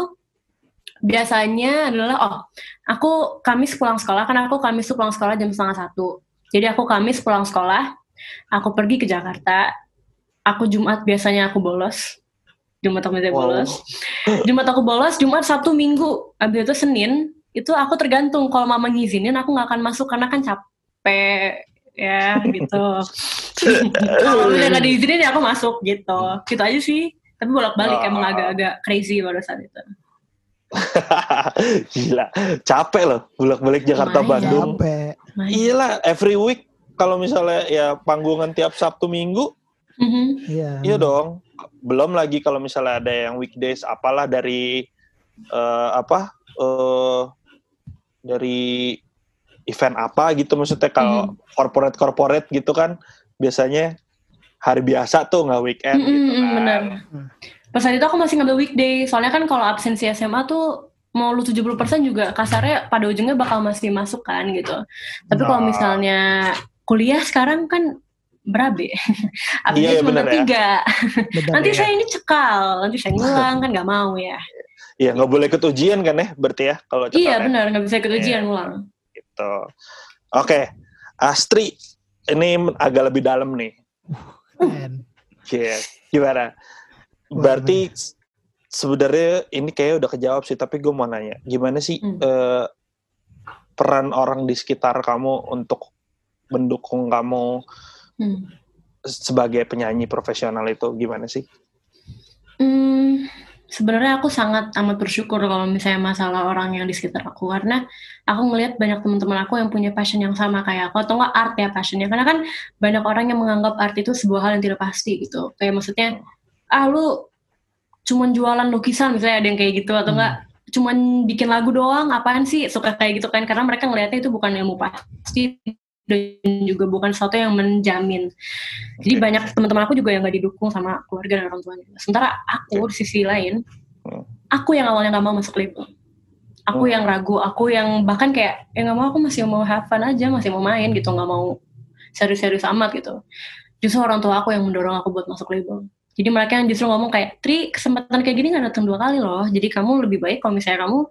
[SPEAKER 1] adalah aku Kamis pulang sekolah, kan aku Kamis tuh pulang sekolah jam 12:30. Jadi aku Kamis pulang sekolah, aku pergi ke Jakarta. Aku Jumat biasanya aku bolos. Jumat aku bolos, Jumat, Sabtu, Minggu. Abis itu Senin, itu aku tergantung. Kalau mama ngizinin, aku nggak akan masuk karena kan capek ya gitu. Kalau udah nggak diizinin ya aku masuk gitu. Gitu aja sih. Tapi bolak-balik emang agak-agak crazy pada saat itu.
[SPEAKER 3] Gila, capek loh bolak-balik Jakarta Bandung.
[SPEAKER 2] Capek.
[SPEAKER 3] Iyalah, every week kalau misalnya ya panggungan tiap Sabtu Minggu. Iya dong. Belum lagi kalau misalnya ada yang weekdays apalah dari dari event apa gitu, maksudnya kalau corporate gitu kan biasanya hari biasa tuh nggak weekend gitu kan.
[SPEAKER 1] Benar. Pas saat itu aku masih ngambil weekday, soalnya kan kalau absensi SMA tuh mau lu 70% juga kasarnya pada ujungnya bakal masih masuk kan gitu. Tapi kalau misalnya kuliah sekarang kan berabe. Absensi cuma 3. Nanti saya ini cekal, nanti saya ngulang kan nggak mau ya.
[SPEAKER 3] Iya, nggak boleh ikut ujian kan ya, berarti ya kalau cekal.
[SPEAKER 1] Iya benar, nggak bisa ikut ujian ngulang.
[SPEAKER 3] Gitu. Oke, Astri, ini agak lebih dalam nih. Gimana? Berarti sebenarnya ini kayak udah kejawab sih, tapi gue mau nanya, gimana sih peran orang di sekitar kamu untuk mendukung kamu sebagai penyanyi profesional itu gimana sih?
[SPEAKER 1] Sebenarnya aku sangat amat bersyukur kalau misalnya masalah orang yang di sekitar aku, karena aku ngelihat banyak teman-teman aku yang punya passion yang sama kayak aku, atau nggak art ya passionnya, karena kan banyak orang yang menganggap art itu sebuah hal yang tidak pasti gitu, kayak maksudnya lu cuman jualan lukisan misalnya, ada yang kayak gitu, atau enggak cuman bikin lagu doang, apaan sih, suka kayak gitu kan, karena mereka ngelihatnya itu bukan ilmu pasti dan juga bukan sesuatu yang menjamin. Jadi banyak teman-teman aku juga yang gak didukung sama keluarga dan orang tuanya. Sementara aku di sisi lain, aku yang awalnya gak mau masuk label. Aku yang ragu, aku yang bahkan kayak gak mau, aku masih mau have fun aja, masih mau main gitu, gak mau serius-serius amat gitu. Justru orang tua aku yang mendorong aku buat masuk label. Jadi mereka yang justru ngomong kayak, Tri, kesempatan kayak gini gak datang 2 kali loh. Jadi kamu lebih baik kalau misalnya kamu,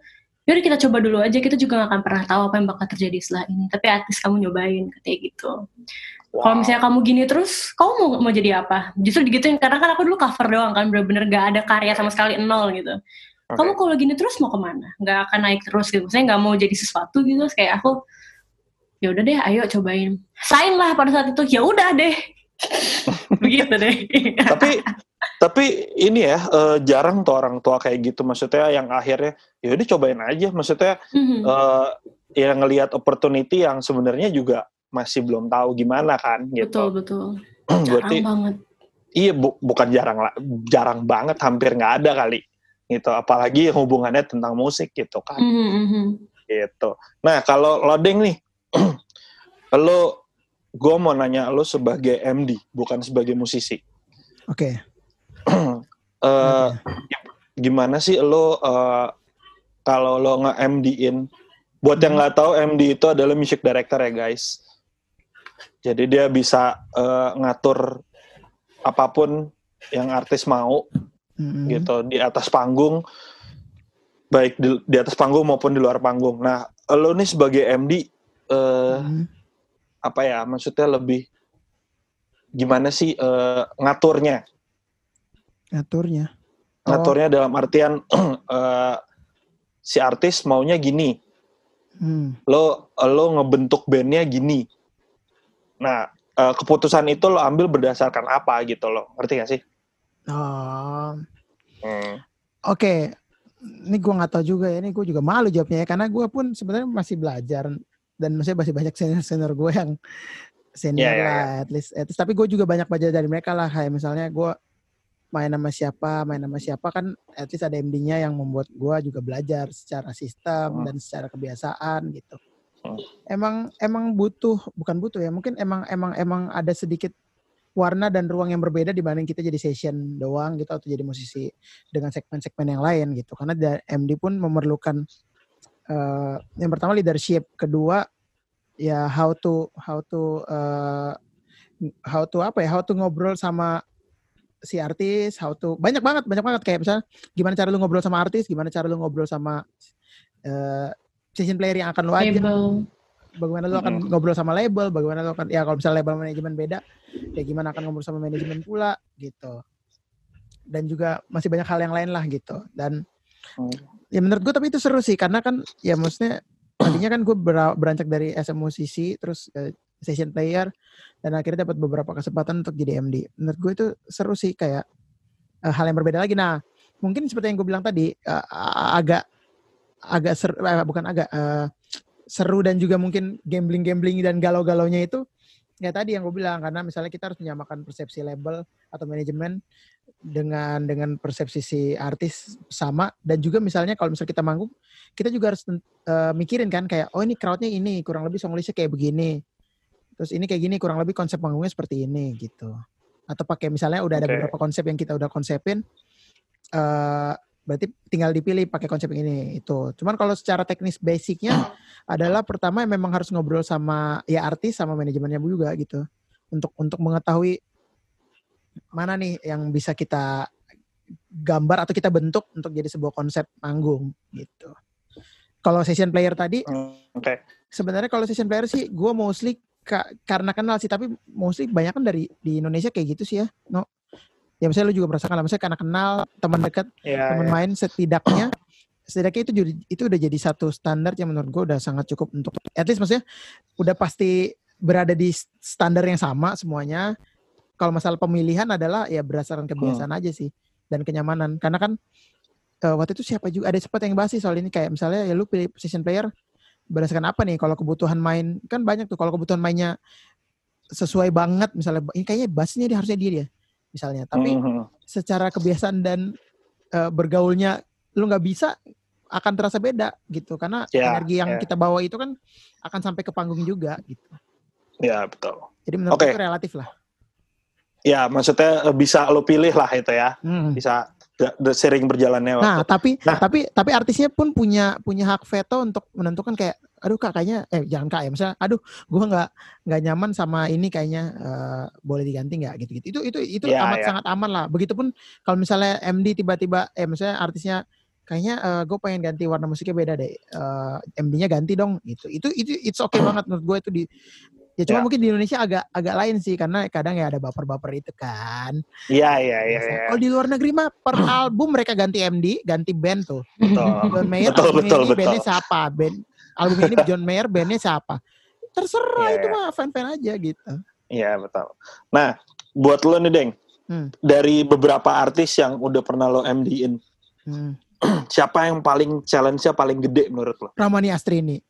[SPEAKER 1] yaudah kita coba dulu aja, kita juga gak akan pernah tahu apa yang bakal terjadi setelah ini. Tapi at least kamu nyobain, kayak gitu. Wow. Kalau misalnya kamu gini terus, kamu mau jadi apa? Justru digituin, karena kan aku dulu cover doang kan, bener-bener gak ada karya sama sekali, 0 gitu. Okay. Kamu kalau gini terus mau kemana? Gak akan naik terus gitu. Maksudnya gak mau jadi sesuatu gitu. Kayak aku, ya udah deh, ayo cobain. Sign lah pada saat itu, ya udah deh. Begitu deh.
[SPEAKER 3] Tapi ini ya jarang tuh orang tua kayak gitu. Maksudnya yang akhirnya, ya udah cobain aja. Maksudnya yang ngelihat opportunity yang sebenarnya juga masih belum tahu gimana kan gitu.
[SPEAKER 1] Betul.
[SPEAKER 3] Berarti,
[SPEAKER 1] banget.
[SPEAKER 3] Iya, bukan jarang banget, hampir nggak ada kali gitu. Apalagi hubungannya tentang musik gitu kan. Gitu. Nah kalau Lodeng nih, gue mau nanya lo sebagai MD, bukan sebagai musisi.
[SPEAKER 2] Oke.
[SPEAKER 3] Gimana sih lo kalau lo nge-MD-in? Buat yang nggak tahu, MD itu adalah music director ya guys. Jadi dia bisa ngatur apapun yang artis mau, gitu, di atas panggung, baik di atas panggung maupun di luar panggung. Nah, lo nih sebagai MD, apa ya, maksudnya lebih gimana sih ngaturnya? Ngaturnya dalam artian si artis maunya gini, lo ngebentuk bandnya gini. Nah, keputusan itu lo ambil berdasarkan apa gitu lo, ngerti gak sih?
[SPEAKER 2] Oke. Ini gue nggak tahu juga ya, ini gue juga malu jawabnya ya, karena gue pun sebenarnya masih belajar dan masih banyak senior gue yang senior lah, at least. Tapi gue juga banyak belajar dari mereka lah, kayak misalnya gue main sama siapa kan, at least ada MD-nya yang membuat gue juga belajar secara sistem dan secara kebiasaan gitu. Emang bukan butuh ya, mungkin emang ada sedikit warna dan ruang yang berbeda dibanding kita jadi session doang gitu atau jadi musisi dengan segmen-segmen yang lain gitu. Karena MD pun memerlukan yang pertama leadership, kedua ya how to ngobrol sama si artis, banyak banget kayak misalnya gimana cara lu ngobrol sama artis, gimana cara lu ngobrol sama session player yang akan lu ajak. Bagaimana lu akan ngobrol sama label, bagaimana lu akan, ya kalau misalnya label manajemen beda, ya gimana akan ngobrol sama manajemen pula gitu. Dan juga masih banyak hal yang lain lah gitu. Dan ya menurut gue tapi itu seru sih, karena kan ya maksudnya tadinya kan gue beranjak dari as a musisi, terus session player, dan akhirnya dapat beberapa kesempatan untuk jadi MD. Menurut gue itu seru sih, kayak hal yang berbeda lagi. Nah mungkin seperti yang gue bilang tadi, agak seru, seru dan juga mungkin gambling dan galau-galaunya itu ya tadi yang gue bilang, karena misalnya kita harus menyamakan persepsi label atau manajemen dengan persepsi si artis sama, dan juga misalnya kalau misalnya kita manggung, kita juga harus mikirin kan kayak, oh ini crowdnya ini kurang lebih song listnya kayak begini, terus ini kayak gini, kurang lebih konsep manggungnya seperti ini gitu. Atau pakai misalnya udah ada beberapa konsep yang kita udah konsepin, berarti tinggal dipilih pakai konsep ini itu. Cuman kalau secara teknis basicnya adalah pertama memang harus ngobrol sama ya artis sama manajemennya juga gitu, untuk mengetahui mana nih yang bisa kita gambar atau kita bentuk untuk jadi sebuah konsep manggung gitu. Kalau session player tadi, sebenarnya kalau session player sih gue mostly karena kenal sih, tapi mostly banyak kan di Indonesia kayak gitu sih ya, no. Ya misalnya lu juga merasakan lah, misalnya karena kenal teman dekat, teman main, setidaknya itu udah jadi satu standar yang menurut gue udah sangat cukup untuk, at least maksudnya udah pasti berada di standar yang sama semuanya. Kalau masalah pemilihan adalah ya berdasarkan kebiasaan aja sih dan kenyamanan. Karena kan waktu itu siapa juga ada sempat yang bahas sih soal ini, kayak misalnya ya lu pilih session player berdasarkan apa nih? Kalau kebutuhan main kan banyak tuh, kalau kebutuhan mainnya sesuai banget, misalnya ini kayaknya bassnya dia harusnya dia misalnya, tapi secara kebiasaan dan bergaulnya lu nggak bisa, akan terasa beda gitu karena energi yang kita bawa itu kan akan sampai ke panggung juga gitu.
[SPEAKER 3] Ya betul.
[SPEAKER 2] Jadi menurut itu relatif lah.
[SPEAKER 3] Ya maksudnya bisa lo pilih lah itu ya. Bisa sering berjalannya waktu.
[SPEAKER 2] Tapi artisnya pun punya hak veto untuk menentukan kayak aduh kak kayaknya jangan kak ya misalnya aduh gue nggak nyaman sama ini kayaknya boleh diganti nggak gitu itu sangat aman lah. Begitupun kalau misalnya MD tiba-tiba misalnya artisnya kayaknya gue pengen ganti warna musiknya beda deh, MD-nya ganti dong gitu itu it's okay banget menurut gue itu cuma mungkin di Indonesia agak lain sih karena kadang ya ada baper-baper itu kan.
[SPEAKER 3] Iya.
[SPEAKER 2] Kalau di luar negeri mah per album mereka ganti MD, ganti band tuh. John Mayer
[SPEAKER 3] betul.
[SPEAKER 2] bandnya siapa? Album ini John Mayer bandnya siapa? Terserah itu mah fan-fan aja gitu.
[SPEAKER 3] Iya betul. Nah buat lo nih Deng, dari beberapa artis yang udah pernah lo MD-in, siapa yang paling challenge-nya paling gede menurut lo?
[SPEAKER 2] Ramani Astrini.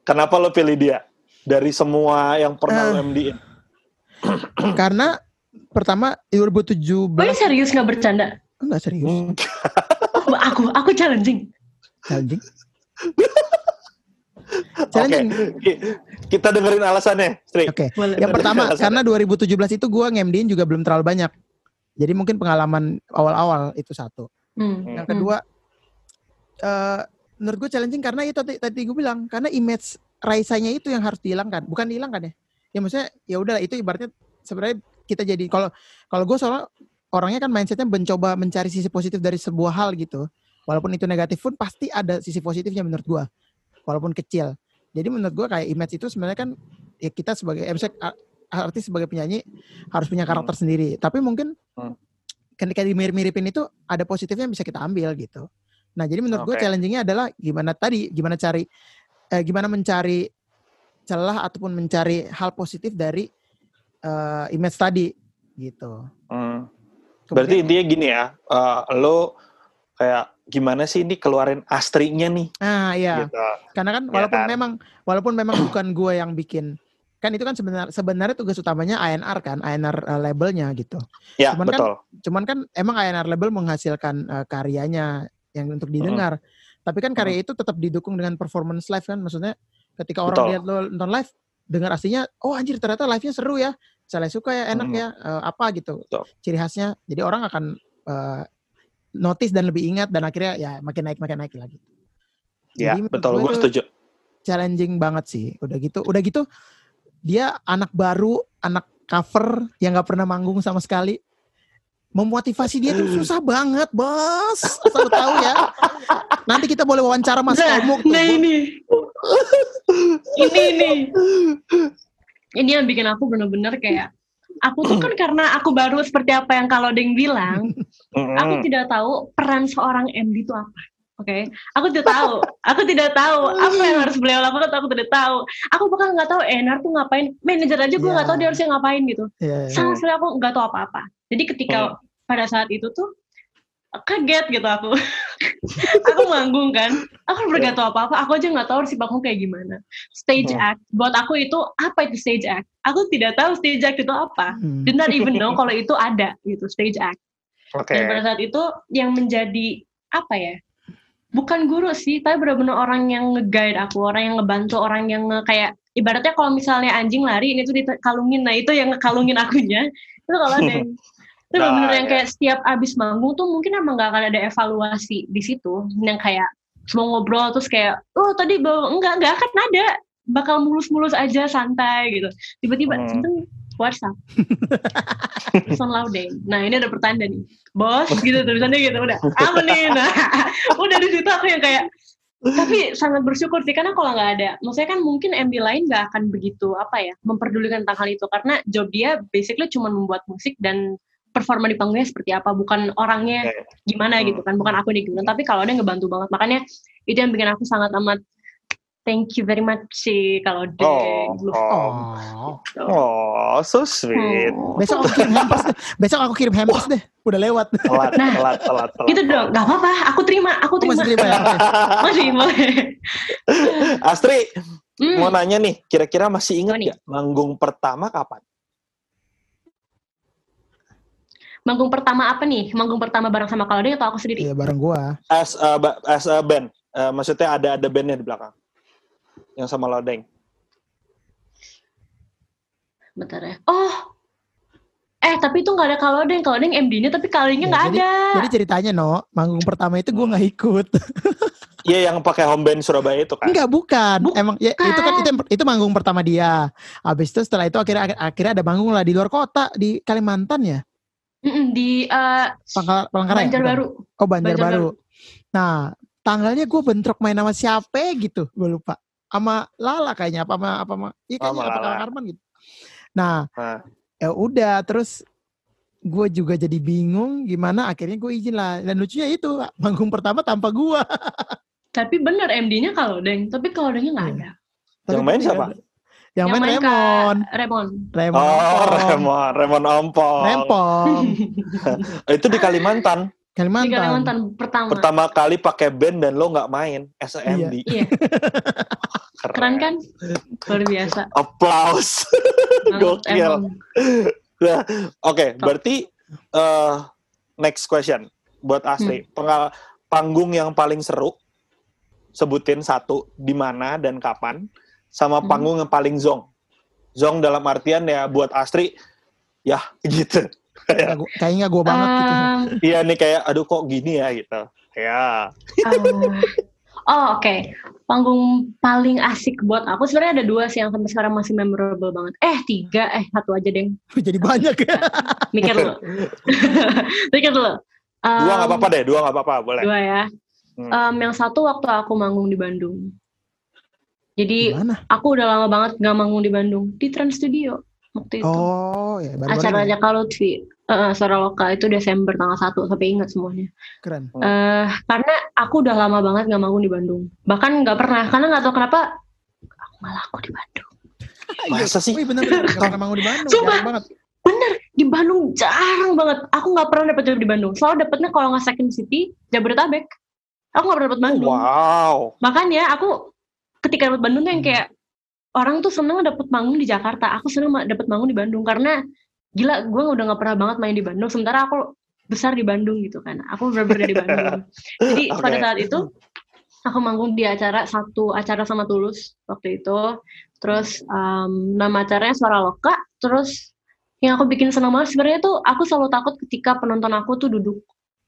[SPEAKER 3] Kenapa lo pilih dia dari semua yang pernah lo MD-in?
[SPEAKER 2] Karena pertama 2017.
[SPEAKER 1] Oh ini serius nggak bercanda?
[SPEAKER 2] Enggak serius.
[SPEAKER 1] Aku challenging.
[SPEAKER 2] Challenging.
[SPEAKER 3] Kita dengerin alasannya, Stri.
[SPEAKER 2] Oke. Yang pertama karena 2017 itu gue nge-MD-in juga belum terlalu banyak. Jadi mungkin pengalaman awal-awal itu satu. Yang kedua, menurut gue challenging karena itu tadi gue bilang karena image Raisanya itu yang harus dihilangkan, bukan dihilangkan ya. Ya maksudnya ya udah itu ibaratnya sebenarnya kita jadi kalau gue soalnya orangnya kan mindsetnya mencoba mencari sisi positif dari sebuah hal gitu. Walaupun itu negatif pun pasti ada sisi positifnya menurut gue. Walaupun kecil. Jadi menurut gue kayak image itu sebenarnya kan ya kita sebagai artis sebagai penyanyi harus punya karakter sendiri. Tapi mungkin ketika dimirip-miripin itu ada positifnya yang bisa kita ambil gitu. Nah jadi menurut gue challengingnya adalah gimana mencari celah ataupun mencari hal positif dari image tadi gitu.
[SPEAKER 3] Berarti intinya gini ya, lo kayak gimana sih ini keluarin Astrinya nih?
[SPEAKER 2] Iya. Gitu. Karena kan walaupun memang bukan gue yang bikin, kan itu kan sebenarnya tugas utamanya A&R kan, A&R labelnya gitu.
[SPEAKER 3] Ya betul.
[SPEAKER 2] Cuman kan emang A&R label menghasilkan karyanya yang untuk didengar. Tapi kan karya itu tetap didukung dengan performance live kan, maksudnya ketika orang lihat lo nonton live, dengar aslinya, oh anjir ternyata live-nya seru ya, saya suka ya, enak ya, apa gitu, ciri khasnya. Jadi orang akan notice dan lebih ingat dan akhirnya ya makin naik lagi.
[SPEAKER 3] Ya betul, gue setuju.
[SPEAKER 2] Challenging banget sih, udah gitu dia anak baru, anak cover yang nggak pernah manggung sama sekali. Memotivasi dia tuh susah banget, bos. Asal tahu ya. Nanti kita boleh wawancara Mas Komuk tuh.
[SPEAKER 1] Nah ini yang bikin aku bener-bener kayak aku tuh kan karena aku baru seperti apa yang kalau Deng bilang, aku tidak tahu peran seorang MD itu apa. Oke, aku tidak tahu apa yang harus beliau lakukan. Aku tidak tahu. Aku bahkan nggak tahu A&R tuh ngapain. Manajer aja gue nggak tahu dia harusnya ngapain gitu. Sama sekali aku nggak tahu apa-apa. Jadi ketika pada saat itu tuh kaget gitu aku. Aku manggung kan. Aku nggak tahu apa-apa. Aku aja nggak tahu si panggung kayak gimana. Stage act. Buat aku itu apa itu stage act? Aku tidak tahu stage act itu apa. Did not even know kalau itu ada gitu stage act. Dan pada saat itu yang menjadi apa ya? Bukan guru sih, tapi benar-benar orang yang nge-guide aku, orang yang ngebantu, orang yang kayak ibaratnya kalau misalnya anjing lari ini tuh dikalungin, nah itu yang ngekalungin akunya. Itu kalau ada yang itu benar-benar yang kayak setiap abis manggung tuh mungkin emang gak akan ada evaluasi di situ, yang kayak semua ngobrol terus kayak tadi enggak akan ada, bakal mulus-mulus aja santai gitu. Tiba-tiba WhatsApp. Son Laudeng. Nah ini ada pertanda nih, bos gitu tulisannya gitu udah. Apa nih? Nah udah di situ aku yang kayak. Tapi sangat bersyukur sih karena kalau nggak ada, maksudnya kan mungkin MD lain nggak akan begitu memperdulikan tentang hal itu karena job dia basically cuma membuat musik dan performa di panggungnya seperti apa, bukan orangnya gimana gitu kan, bukan aku nih gitu. Tapi kalau ada ngebantu banget, makanya itu yang bikin aku sangat amat thank you very much sih kalau Deng.
[SPEAKER 3] So sweet.
[SPEAKER 2] Besok aku kirim hampers deh. Udah lewat.
[SPEAKER 3] Telat.
[SPEAKER 1] Gitu dong. Gak apa-apa. Aku terima.
[SPEAKER 2] Masih terima ya?
[SPEAKER 1] Masih boleh.
[SPEAKER 3] Astri, mau nanya nih. Kira-kira masih ingat nggak manggung pertama kapan?
[SPEAKER 1] Manggung pertama apa nih? Manggung pertama bareng sama Kalodeng atau aku sendiri?
[SPEAKER 2] Iya, bareng gua.
[SPEAKER 3] As a band. Maksudnya ada bandnya di belakang. Yang sama Lodeng.
[SPEAKER 1] Bentar ya. Oh. Tapi itu nggak ada Kalodeng MD-nya tapi Kalodengnya nggak ada.
[SPEAKER 2] Jadi ceritanya manggung pertama itu gua nggak ikut.
[SPEAKER 3] Iya, yang pakai home band Surabaya itu kan?
[SPEAKER 2] Enggak, bukan. Emang ya itu manggung pertama dia. Habis itu setelah itu akhirnya ada manggung lah di luar kota di Kalimantan ya.
[SPEAKER 1] Di
[SPEAKER 2] Palangkaraya.
[SPEAKER 1] Banjarbaru.
[SPEAKER 2] Oh, Banjarbaru. Nah, tanggalnya gue bentrok main sama siapa gitu, gue lupa. Sama Lala kayaknya apa iya kayaknya apa Kak Karman gitu. Nah, ya udah terus gue juga jadi bingung gimana akhirnya gue izin lah. Dan lucunya itu manggung pertama tanpa gue.
[SPEAKER 1] Tapi bener MD-nya Kalodeng, tapi Kalodengnya nggak ada.
[SPEAKER 3] Yang main siapa?
[SPEAKER 2] Yang main Remon.
[SPEAKER 3] Remon Ompong. Itu di Kalimantan.
[SPEAKER 1] Di Kalimantan
[SPEAKER 3] pertama kali pakai band dan lo nggak main SMD.
[SPEAKER 1] Iya. Keren kan? Luar biasa.
[SPEAKER 3] Applause. Gokil. Oke, berarti next question buat Astri. Panggung yang paling seru, sebutin satu, di mana dan kapan, sama panggung yang paling zong. Zong dalam artian ya buat Astri, ya gitu.
[SPEAKER 2] Kayaknya gue banget gitu.
[SPEAKER 3] Iya nih kayak, aduh kok gini ya gitu. Ya.
[SPEAKER 1] Oke. Panggung paling asik buat aku sebenarnya ada 2 sih yang sampai sekarang masih memorable banget. 3, 1 aja deh.
[SPEAKER 2] Jadi banyak ya.
[SPEAKER 1] Mikir dulu.
[SPEAKER 3] 2 nggak apa-apa deh, 2 nggak apa-apa, boleh.
[SPEAKER 1] 2 ya. Yang satu waktu aku manggung di Bandung. Jadi aku udah lama banget gak manggung di Bandung. Di Trans Studio waktu itu.
[SPEAKER 2] Oh ya.
[SPEAKER 1] Acaranya Kak Lutfi. Suara Lokal itu Desember tanggal 1 sampai ingat semuanya.
[SPEAKER 2] Keren.
[SPEAKER 1] Karena aku udah lama banget gak manggung di Bandung. Bahkan gak pernah, karena gak tahu kenapa aku gak laku di Bandung.
[SPEAKER 3] Masa sih?
[SPEAKER 2] Bener-bener gak pernah manggung di Bandung.
[SPEAKER 1] Sumpah, bener. Di Bandung jarang banget. Aku gak pernah dapet job di Bandung. Selalu dapetnya kalau gak Second City, Jabodetabek. Aku gak pernah dapet Bandung.
[SPEAKER 3] Wow.
[SPEAKER 1] Makanya aku ketika dapet Bandung tuh yang kayak orang tuh seneng dapet manggung di Jakarta. Aku seneng dapet manggung di Bandung karena gila, gue udah gak pernah banget main di Bandung. Sementara aku besar di Bandung gitu kan. Aku bener-bener di Bandung. Jadi pada saat itu aku manggung di satu acara sama Tulus waktu itu. Terus nama acaranya Suara Loka. Terus yang aku bikin senang banget sebenarnya tuh aku selalu takut ketika penonton aku tuh duduk.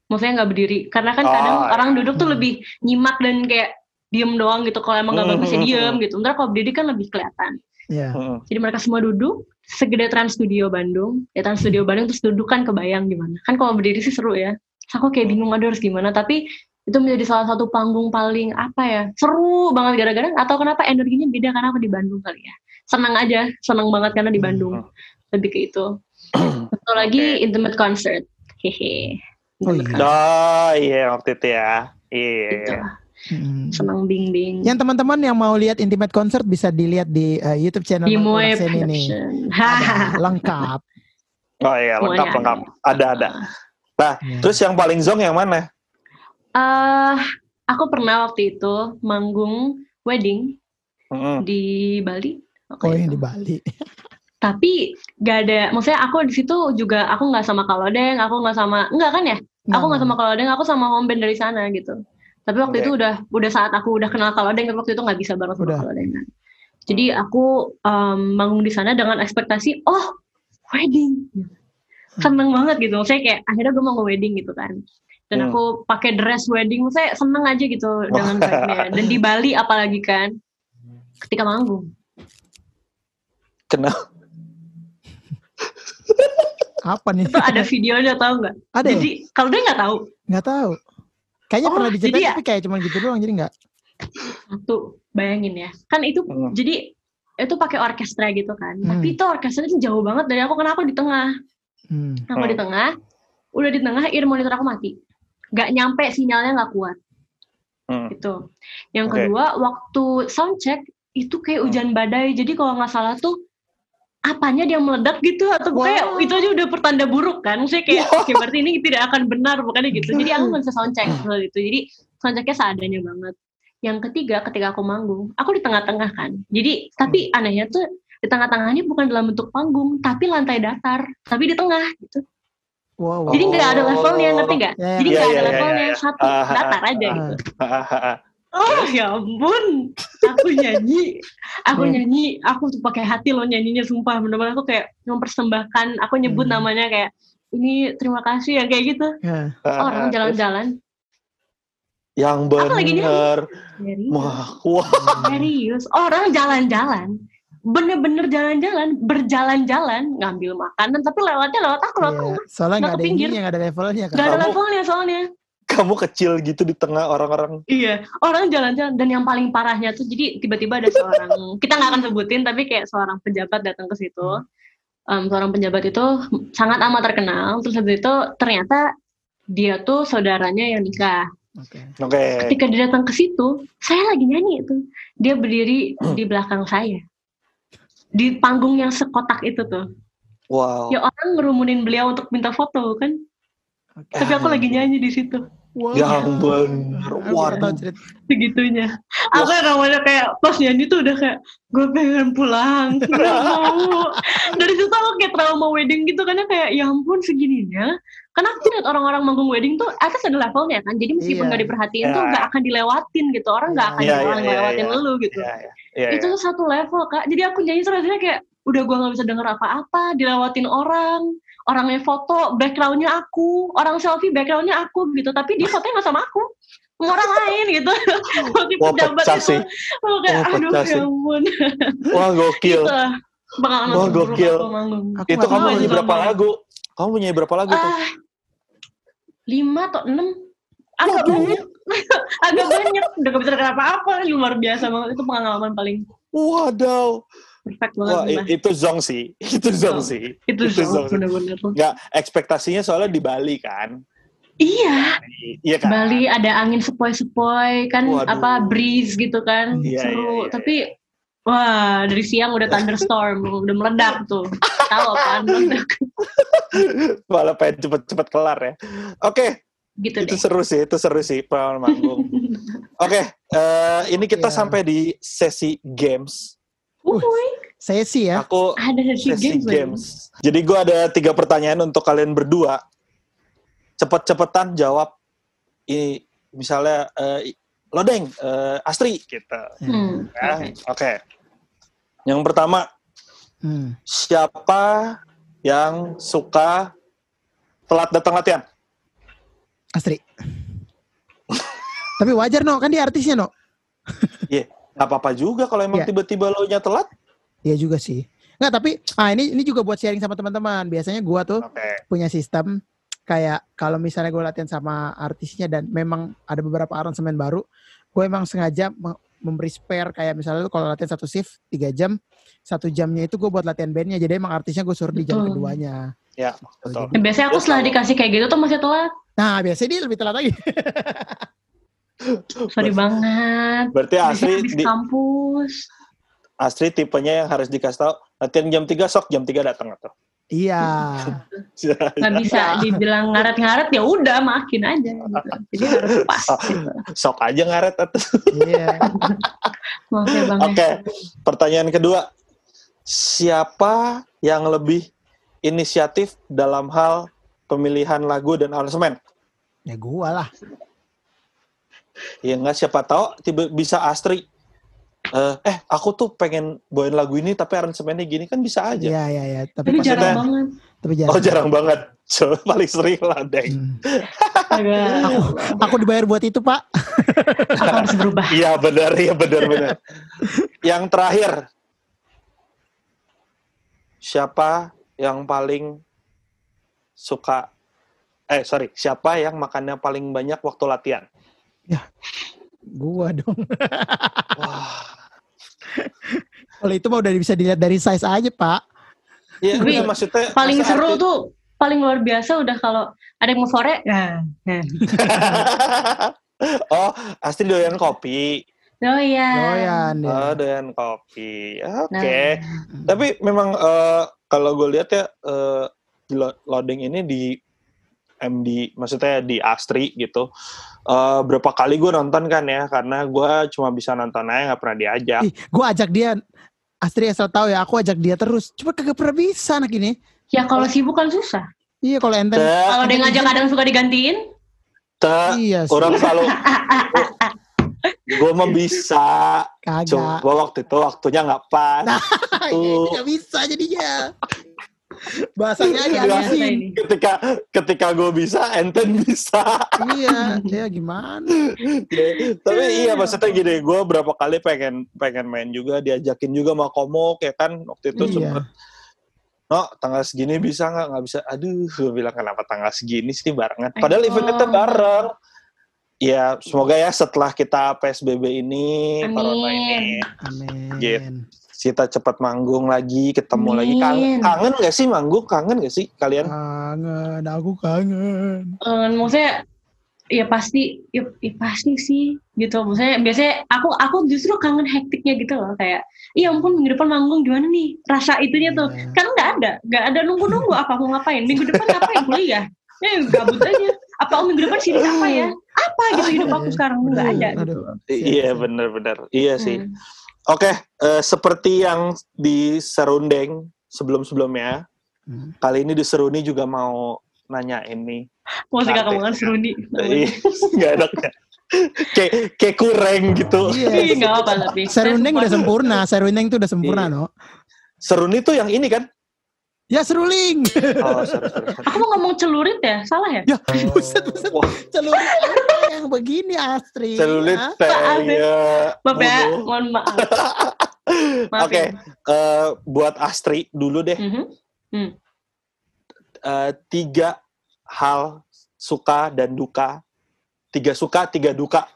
[SPEAKER 1] Maksudnya gak berdiri. Karena kan kadang orang duduk tuh lebih nyimak dan kayak diem doang gitu. Kalau emang gak bagus ya diem gitu. Sementara kalau berdiri kan lebih kelihatan.
[SPEAKER 2] Yeah.
[SPEAKER 1] Jadi mereka semua duduk segede Trans Studio Bandung. Ya Trans Studio Bandung terus duduk kan kebayang gimana. Kan kalau berdiri sih seru ya. Terus aku kayak bingung harus gimana. Tapi itu menjadi salah satu panggung paling seru banget gara-gara atau kenapa energinya beda karena aku di Bandung kali ya. Senang banget karena di Bandung. Lebih ke itu. Satu lagi intimate concert. Hehe.
[SPEAKER 3] Iya waktu itu ya. Iya.
[SPEAKER 1] Gitu. Senang bing.
[SPEAKER 2] Yang teman-teman yang mau lihat intimate concert bisa dilihat di YouTube channel
[SPEAKER 1] Moe
[SPEAKER 2] ini. Lengkap.
[SPEAKER 3] Oh iya, lengkap. Ada. Nah, terus yang paling zong yang mana?
[SPEAKER 1] Aku pernah waktu itu manggung wedding di Bali.
[SPEAKER 2] Yang di Bali.
[SPEAKER 1] Tapi gak ada, maksudnya aku di situ juga aku nggak sama Kalodeng, enggak kan ya? Aku nggak sama Kalodeng, aku sama home band dari sana gitu. Tapi waktu itu udah saat aku udah kenal Kalodeng, waktu itu nggak bisa bareng sama Kalodeng kan. Jadi aku manggung di sana dengan ekspektasi, wedding, seneng banget gitu. Maksudnya kayak akhirnya gue mau wedding gitu kan. Dan aku pakai dress wedding, saya seneng aja gitu dengan vibe-nya. Dan di Bali apalagi kan, ketika manggung.
[SPEAKER 3] Kenapa?
[SPEAKER 2] Apa nih?
[SPEAKER 1] Itu ada videonya tahu nggak?
[SPEAKER 2] Ada.
[SPEAKER 1] Jadi kalau dia nggak tahu.
[SPEAKER 2] Nggak tahu. Kayaknya pernah diceritain tapi kayak cuma gitu doang, jadi nggak.
[SPEAKER 1] Satu, bayangin ya. Kan itu jadi itu pakai orkestra gitu kan. Tapi itu orkestranya itu jauh banget dari aku karena aku di tengah. Aku di tengah. Udah di tengah, ear monitor aku mati. Gak nyampe, sinyalnya gak kuat. Gitu. Yang kedua, waktu soundcheck, itu kayak hujan badai. Jadi kalau gak salah tuh, apanya dia meledak gitu. Atau kayak itu aja udah pertanda buruk kan. Maksudnya kayak, oke, berarti ini tidak akan benar. Bukannya gitu. Jadi aku gak bisa soundcheck. Gitu. Jadi soundchecknya seadanya banget. Yang ketiga, ketika aku manggung, aku di tengah-tengah kan. Jadi, tapi anehnya tuh, di tengah-tengahnya bukan dalam bentuk panggung, tapi lantai datar. Tapi di tengah gitu.
[SPEAKER 2] Wow.
[SPEAKER 1] Jadi nggak ada levelnya, ngerti nggak? Jadi nggak ada levelnya, satu datar aja gitu. Oh ya ampun, aku nyanyi, aku tuh pakai hati loh nyanyinya, sumpah bener-bener aku kayak mempersembahkan, aku nyebut namanya kayak ini terima kasih ya kayak gitu. Orang jalan-jalan.
[SPEAKER 3] Yang bener.
[SPEAKER 1] Wah, serius. Orang jalan-jalan. Bener-bener jalan-jalan, berjalan-jalan, ngambil makanan, tapi lewatnya lewat aku.
[SPEAKER 2] Soalnya nggak ada ininya, nggak ada levelnya kan.
[SPEAKER 1] Nggak ada levelnya soalnya.
[SPEAKER 3] Kamu kecil gitu di tengah orang-orang.
[SPEAKER 1] Iya, orang jalan-jalan. Dan yang paling parahnya tuh, jadi tiba-tiba ada seorang, kita nggak akan sebutin, tapi kayak seorang pejabat datang ke situ. Seorang pejabat itu sangat amat terkenal. Terus habis itu ternyata dia tuh saudaranya yang nikah.
[SPEAKER 3] Okay.
[SPEAKER 1] Ketika dia datang ke situ, saya lagi nyanyi itu. Dia berdiri di belakang saya. Di panggung yang sekotak itu tuh.
[SPEAKER 3] Wow.
[SPEAKER 1] Ya orang ngerumunin beliau untuk minta foto kan. Tapi aku lagi nyanyi di situ.
[SPEAKER 2] Wow.
[SPEAKER 3] Yang bener. Waduh.
[SPEAKER 1] Segitunya. Aku namanya kayak pas nyanyi tuh udah kayak gue pengen pulang. Gak mau. Dari situ aku kayak trauma wedding gitu. Karena kayak ya ampun segininya. Karena aku lihat orang-orang manggung wedding tuh atas ada levelnya kan. Jadi meskipun gak diperhatiin tuh gak akan dilewatin gitu. Orang gak akan ngelewatin lu gitu. Itu tuh satu level Kak. Jadi aku nyanyi tuh rasanya kayak udah gue gak bisa denger apa-apa. Dilewatin orang. Orangnya foto, backgroundnya aku. Orang selfie, backgroundnya aku gitu. Tapi dia fotonya gak sama aku. Orang lain gitu.
[SPEAKER 3] Wah pecah sih.
[SPEAKER 1] Aduh ya ampun.
[SPEAKER 3] Wah gokil. Wah gokil. Itu kamu nyanyi berapa lagu? Kamu punya berapa lagu tuh?
[SPEAKER 1] 5 atau 6. Agak banyak. Agak banyak. Udah gak bisa dengar apa-apa. Luar biasa banget. Itu pengalaman paling.
[SPEAKER 3] Wadaw.
[SPEAKER 1] Perfect banget.
[SPEAKER 3] Wah, itu zong sih. Itu zong.
[SPEAKER 1] Bener-bener.
[SPEAKER 3] Nggak, ekspektasinya soalnya di Bali kan.
[SPEAKER 1] Iya kan? Bali ada angin sepoi-sepoi kan.
[SPEAKER 3] Waduh.
[SPEAKER 1] Breeze gitu kan. Seru. Tapi wah dari siang udah thunderstorm. Udah meledak tuh. Tahu apaan meledak.
[SPEAKER 3] Malah pengen cepet-cepet kelar ya. Oke. Gitu itu deh. Seru sih pengalaman manggung. Oke. Ini kita sampai di sesi games.
[SPEAKER 2] Sesi ya?
[SPEAKER 3] Aku ada sesi games. Jadi gue ada 3 pertanyaan untuk kalian berdua. Cepet-cepetan jawab. Ini misalnya Lodeng, Astri gitu. Oke. Yang pertama, siapa yang suka telat datang latihan?
[SPEAKER 2] Astri. Tapi wajar kan dia artisnya
[SPEAKER 3] Iya. Gak apa-apa juga kalau emang tiba-tiba lo nya telat.
[SPEAKER 2] Iya juga sih. Nggak, tapi ini juga buat sharing sama teman-teman. Biasanya gue tuh punya sistem kayak kalau misalnya gue latihan sama artisnya dan memang ada beberapa aransemen baru, gue emang sengaja memberi spare kayak misalnya tuh kalau latihan 1 shift 3 jam, 1 jamnya itu gue buat latihan bandnya. Jadi emang artisnya gue suruh di jam keduanya.
[SPEAKER 3] Ya, betul.
[SPEAKER 1] Biasanya aku setelah dikasih kayak gitu tuh masih telat.
[SPEAKER 2] Nah, biasanya dia lebih telat lagi.
[SPEAKER 1] Sorry banget.
[SPEAKER 3] Berarti Astri
[SPEAKER 1] di kampus.
[SPEAKER 3] Astri tipenya yang harus dikasih tahu latihan jam 3 sok jam 3 datang atau?
[SPEAKER 2] Iya.
[SPEAKER 1] Nggak bisa dibilang ngaret-ngaret ya udah makin aja gitu. Jadi harus pas. Gitu.
[SPEAKER 3] Sok aja ngaret atau?
[SPEAKER 2] Iya.
[SPEAKER 3] Oke. Pertanyaan kedua. Siapa yang lebih inisiatif dalam hal pemilihan lagu dan aransemen?
[SPEAKER 2] Ya gua lah.
[SPEAKER 3] Ya enggak, siapa tahu bisa Astri. Aku tuh pengen bawain lagu ini tapi aransemennya gini kan bisa aja.
[SPEAKER 2] Iya.
[SPEAKER 1] Tapi jarang banget.
[SPEAKER 3] Jarang banget. So, paling sering lah, Deng.
[SPEAKER 2] Aku dibayar buat itu, Pak.
[SPEAKER 1] Aku harus berubah.
[SPEAKER 3] Iya, benar. Yang terakhir. Siapa yang paling suka siapa yang makannya paling banyak waktu latihan?
[SPEAKER 2] Ya, gua dong.
[SPEAKER 3] Wah.
[SPEAKER 2] Kalau itu mah udah bisa dilihat dari size aja, Pak.
[SPEAKER 3] Iya, maksudnya
[SPEAKER 1] paling seru tuh, paling luar biasa udah kalau ada yang mau sore.
[SPEAKER 3] Oh, Astri doyan kopi.
[SPEAKER 1] Doyan.
[SPEAKER 3] Doyan kopi. Oke. Tapi memang kalau gue lihat ya Lodeng ini di MD, maksudnya di Astri gitu. Berapa kali gue nonton kan ya, karena gue cuma bisa nonton aja, nggak pernah diajak.
[SPEAKER 2] Gue ajak dia, Astri asal tahu ya, aku ajak dia terus. Cuma kagak pernah bisa anak ini.
[SPEAKER 1] Ya kalau sibuk kan susah.
[SPEAKER 2] Iya kalau enten.
[SPEAKER 1] Kalau dia ngajak kadang suka digantiin.
[SPEAKER 2] Iya
[SPEAKER 3] orang selalu gue mah bisa.
[SPEAKER 2] Kagak.
[SPEAKER 3] Coba waktu itu waktunya nggak pas.
[SPEAKER 2] Nah, nggak bisa jadinya. Bahasanya dialihin.
[SPEAKER 3] Ketika gue bisa, enten bisa.
[SPEAKER 2] Iya, ya gimana?
[SPEAKER 3] Tapi iya maksudnya gini, gue berapa kali pengen main juga, diajakin juga sama Komok ya kan waktu itu sempet. No, tanggal segini bisa nggak? Nggak bisa. Aduh, gue bilang kenapa tanggal segini sih barengan. Padahal eventnya tuh bareng. Ya, semoga ya setelah kita PSBB ini, Corona ini, gitu. Kita cepat manggung lagi, ketemu lagi. Kangen nggak sih manggung? Kangen nggak sih kalian?
[SPEAKER 2] Kangen, aku kangen.
[SPEAKER 1] Maksudnya ya pasti sih gitu. Maksudnya biasanya aku justru kangen hektiknya gitu loh, kayak iya ampun minggu depan manggung gimana nih, rasa itunya tuh kan nggak ada nunggu apa mau ngapain minggu depan, ngapain kuliah gabut aja, apa minggu depan sini apa ya, apa gitu hidup aku sekarang nggak ada gitu.
[SPEAKER 3] Iya benar iya sih. Oke, seperti yang di Serundeng sebelumnya, kali ini di Seruni juga mau nanya ini.
[SPEAKER 1] Mau sih kamu kan Seruni?
[SPEAKER 3] Nggak enaknya. Kayak kurang gitu.
[SPEAKER 1] Iya, nggak apa tapi.
[SPEAKER 2] Serundeng udah sempurna. Serundeng tuh udah sempurna, no.
[SPEAKER 3] Seruni tuh yang ini kan?
[SPEAKER 2] Ya seruling.
[SPEAKER 3] Oh, sorry.
[SPEAKER 1] Aku mau ngomong celurit ya, salah ya?
[SPEAKER 2] Ya, buset. Celurit yang begini Astri.
[SPEAKER 3] Celurit ya.
[SPEAKER 1] Maaf ya, mohon maaf.
[SPEAKER 3] Oke, buat Astri dulu deh. 3 hal suka dan duka, 3 suka 3 duka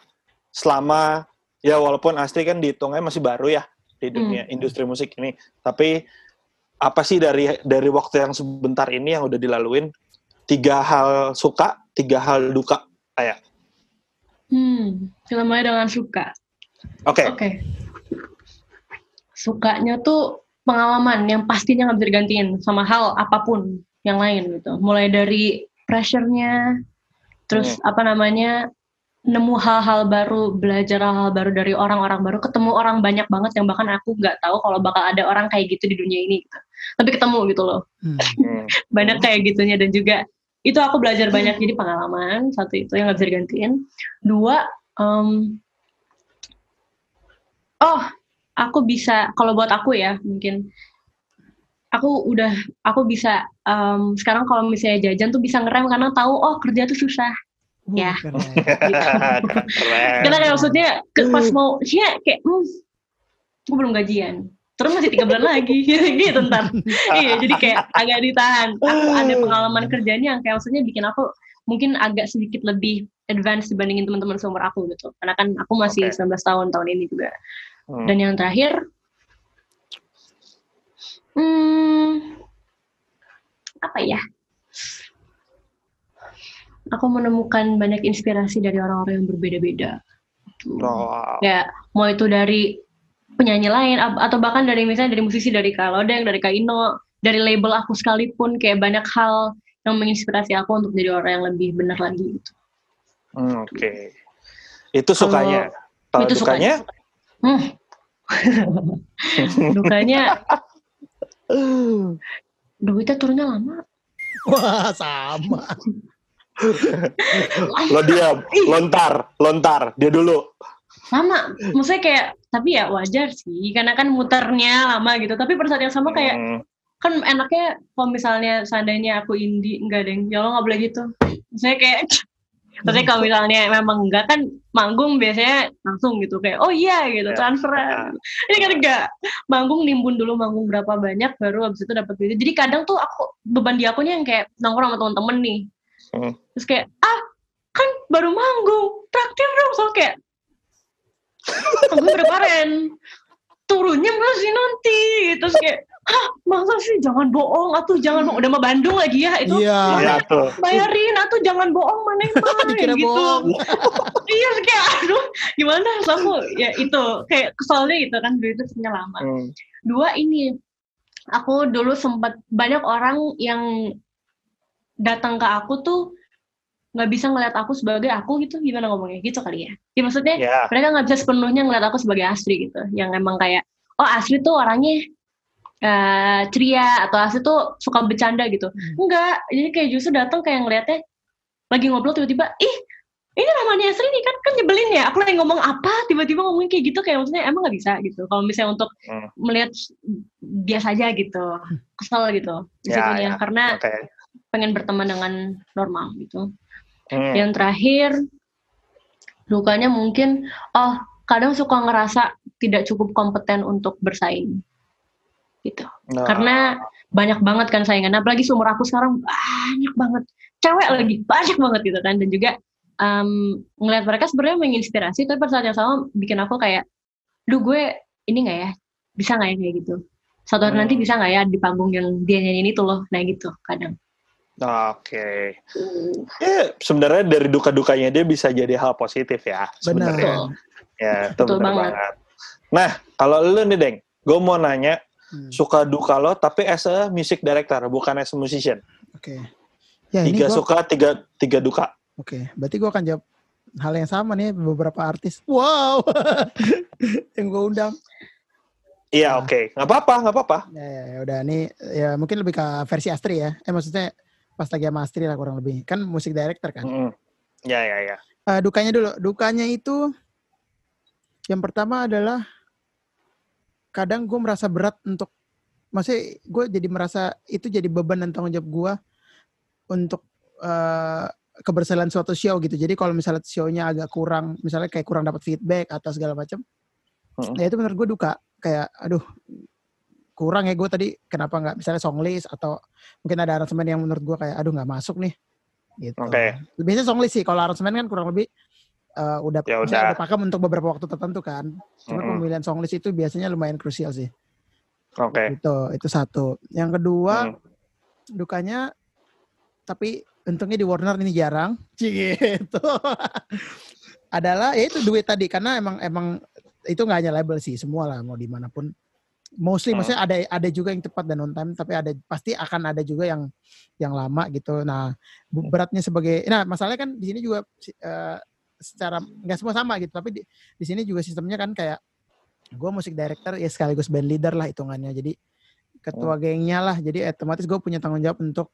[SPEAKER 3] selama ya walaupun Astri kan dihitungnya masih baru ya di dunia industri musik ini, tapi apa sih dari waktu yang sebentar ini yang udah dilaluin, 3 hal suka 3 hal duka kayak.
[SPEAKER 1] Kita mulai dengan suka.
[SPEAKER 3] Oke.
[SPEAKER 1] Sukanya tuh pengalaman yang pastinya nggak bisa digantiin sama hal apapun yang lain gitu. Mulai dari pressure-nya, terus nemu hal-hal baru, belajar hal-hal baru dari orang-orang baru, ketemu orang banyak banget yang bahkan aku nggak tahu kalau bakal ada orang kayak gitu di dunia ini gitu. Tapi ketemu gitu loh. Banyak kayak gitunya, dan juga itu aku belajar banyak, jadi pengalaman satu itu yang nggak bisa digantiin. 2, aku bisa, kalau buat aku ya mungkin aku bisa sekarang kalau misalnya jajan tuh bisa ngerem karena tahu kerja tuh susah. Ya. Gitu. Karena kayak maksudnya pas mau kayak aku belum gajian. Terus masih 3 bulan lagi gitu ntar. Iya, jadi kayak agak ditahan. Aku ada pengalaman kerjanya yang kayak maksudnya bikin aku mungkin agak sedikit lebih advance dibandingin teman-teman seumur aku gitu. Karena kan aku masih 19 tahun ini juga. Dan yang terakhir apa ya? Aku menemukan banyak inspirasi dari orang-orang yang berbeda-beda. Ya, mau itu dari penyanyi lain atau bahkan dari misalnya dari musisi, dari Kak Lodeng, dari Kak Ino, dari label aku sekalipun, kayak banyak hal yang menginspirasi aku untuk jadi orang yang lebih benar lagi gitu.
[SPEAKER 3] Oke. Itu sukanya. Kalau
[SPEAKER 1] itu
[SPEAKER 3] dukanya?
[SPEAKER 2] Dukanya
[SPEAKER 1] duitnya turunnya lama.
[SPEAKER 2] Wah, sama.
[SPEAKER 3] Lo diam, lontar, dia dulu.
[SPEAKER 1] Lama, maksudnya kayak, tapi ya wajar sih, karena kan muternya lama gitu. Tapi pada saat yang sama kayak, kan enaknya kalau misalnya seandainya aku indie, enggak deng, ya lo nggak boleh gitu. Maksudnya kayak, maksudnya kalau misalnya memang enggak kan manggung biasanya langsung gitu kayak, oh iya gitu, transfer. Ini kan enggak, manggung nimbun dulu manggung berapa banyak, baru abis itu dapat duit. Jadi kadang tuh aku beban di akunya yang kayak nongkrong sama teman-teman nih. Terus kayak, kan baru manggung, traktir dong, so kayak gue berparen turunnya masih nanti, terus kayak masa sih, jangan bohong udah mau Bandung lagi ya itu, bayarin atau jangan bohong mana gitu. Iya kayak aduh gimana, so aku ya itu kayak kesalnya gitu kan, duitnya lama. 2 ini, aku dulu sempat banyak orang yang datang ke aku tuh nggak bisa ngeliat aku sebagai aku gitu, gimana ngomongnya gitu kali ya. Ya maksudnya mereka nggak bisa sepenuhnya ngeliat aku sebagai Astri gitu, yang emang kayak Astri tuh orangnya ceria atau asli tuh suka bercanda gitu. Enggak, jadi kayak justru datang kayak ngeliatnya lagi ngobrol tiba-tiba, ih ini Rahmani Asri nih kan nyebelin ya, aku lagi ngomong apa tiba-tiba ngomongin kayak gitu, kayak maksudnya emang nggak bisa gitu. Kalau misalnya untuk melihat biasa aja gitu, kesel gitu disitunya karena pengen berteman dengan normal gitu. Yang terakhir dukanya mungkin kadang suka ngerasa tidak cukup kompeten untuk bersaing gitu. Karena banyak banget kan saingan, apalagi seumur aku sekarang banyak banget cewek lagi banyak banget gitu kan, dan juga ngelihat mereka sebenarnya menginspirasi, tapi pada saat yang sama bikin aku kayak, gue ini nggak ya, bisa nggak ya kayak gitu, suatu hari nanti bisa nggak ya di panggung yang dia nyanyiin itu loh, nah gitu kadang.
[SPEAKER 3] Oke. Ya, sebenarnya dari duka-dukanya dia bisa jadi hal positif ya sebenarnya. Ya, itu benar banget. Nah, kalau lu nih Deng, gue mau nanya suka duka lo tapi as a music director bukan as a musician.
[SPEAKER 2] Oke. Ya,
[SPEAKER 3] 3 suka, 3 duka.
[SPEAKER 2] Oke, berarti gue akan jawab hal yang sama nih beberapa artis. Wow, yang gue undang.
[SPEAKER 3] Iya, oke. Nggak apa-apa.
[SPEAKER 2] Ya, udah nih ya mungkin lebih ke versi Astri ya. Maksudnya pas lagi sama Astri lah kurang lebih. Kan musik director kan.
[SPEAKER 3] Ya.
[SPEAKER 2] Dukanya dulu. Dukanya itu yang pertama adalah kadang gue merasa berat untuk, maksudnya gue jadi merasa itu jadi beban dan tanggung jawab gue untuk keberhasilan suatu show gitu. Jadi kalau misalnya show-nya agak kurang, misalnya kayak kurang dapat feedback atau segala macam, ya itu menurut gue duka. Kayak aduh kurang ya gue tadi, kenapa nggak misalnya songlist atau mungkin ada aransemen yang menurut gue kayak aduh nggak masuk nih gitu. Biasanya songlist sih, kalau aransemen kan kurang lebih udah pakem untuk beberapa waktu tertentu kan. Cuma pemilihan songlist itu biasanya lumayan krusial sih. Itu satu. Yang kedua dukanya, tapi untungnya di Warner ini jarang gitu. Adalah ya itu duit tadi, karena emang itu nggak hanya label sih, semua lah mau dimanapun. Mostly maksudnya ada juga yang tepat dan on time, tapi pasti akan ada juga yang lama gitu. Nah, beratnya masalahnya kan di sini juga secara nggak semua sama gitu, tapi di sini juga sistemnya kan kayak gue musik director ya sekaligus band leader lah hitungannya. Jadi ketua gengnya lah. Jadi otomatis gue punya tanggung jawab untuk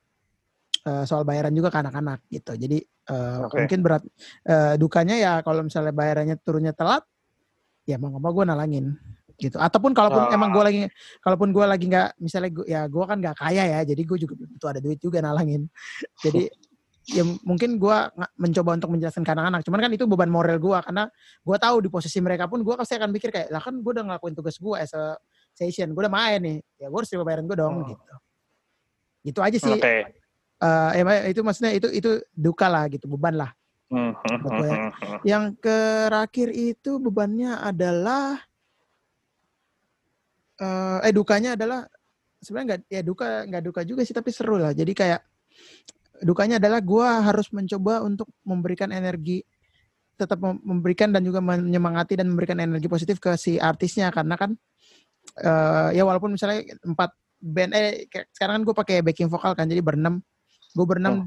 [SPEAKER 2] soal bayaran juga ke anak-anak gitu. Jadi mungkin berat dukanya ya kalau misalnya bayarannya turunnya telat, ya mau nggak mau gue nalangin gitu. Ataupun kalaupun gue lagi nggak, misalnya gue kan nggak kaya ya, jadi gue juga butuh ada duit juga nalangin. Jadi ya mungkin gue mencoba untuk menjelaskan ke anak-anak. Cuman kan itu beban moral gue, karena gue tahu di posisi mereka pun gue pasti akan mikir kayak, lah kan gue udah ngelakuin tugas gue as a session, gue udah main nih, ya gue harus terima bayaran gue dong gitu. Gitu aja sih. Itu maksudnya itu duka lah gitu, beban lah. Yang terakhir itu bebannya adalah dukanya adalah sebenarnya nggak duka juga sih, tapi seru lah. Jadi kayak dukanya adalah gue harus mencoba untuk memberikan energi, tetap memberikan dan juga menyemangati dan memberikan energi positif ke si artisnya, karena kan ya walaupun misalnya 4 band sekarang kan gue pakai backing vokal kan, jadi berenam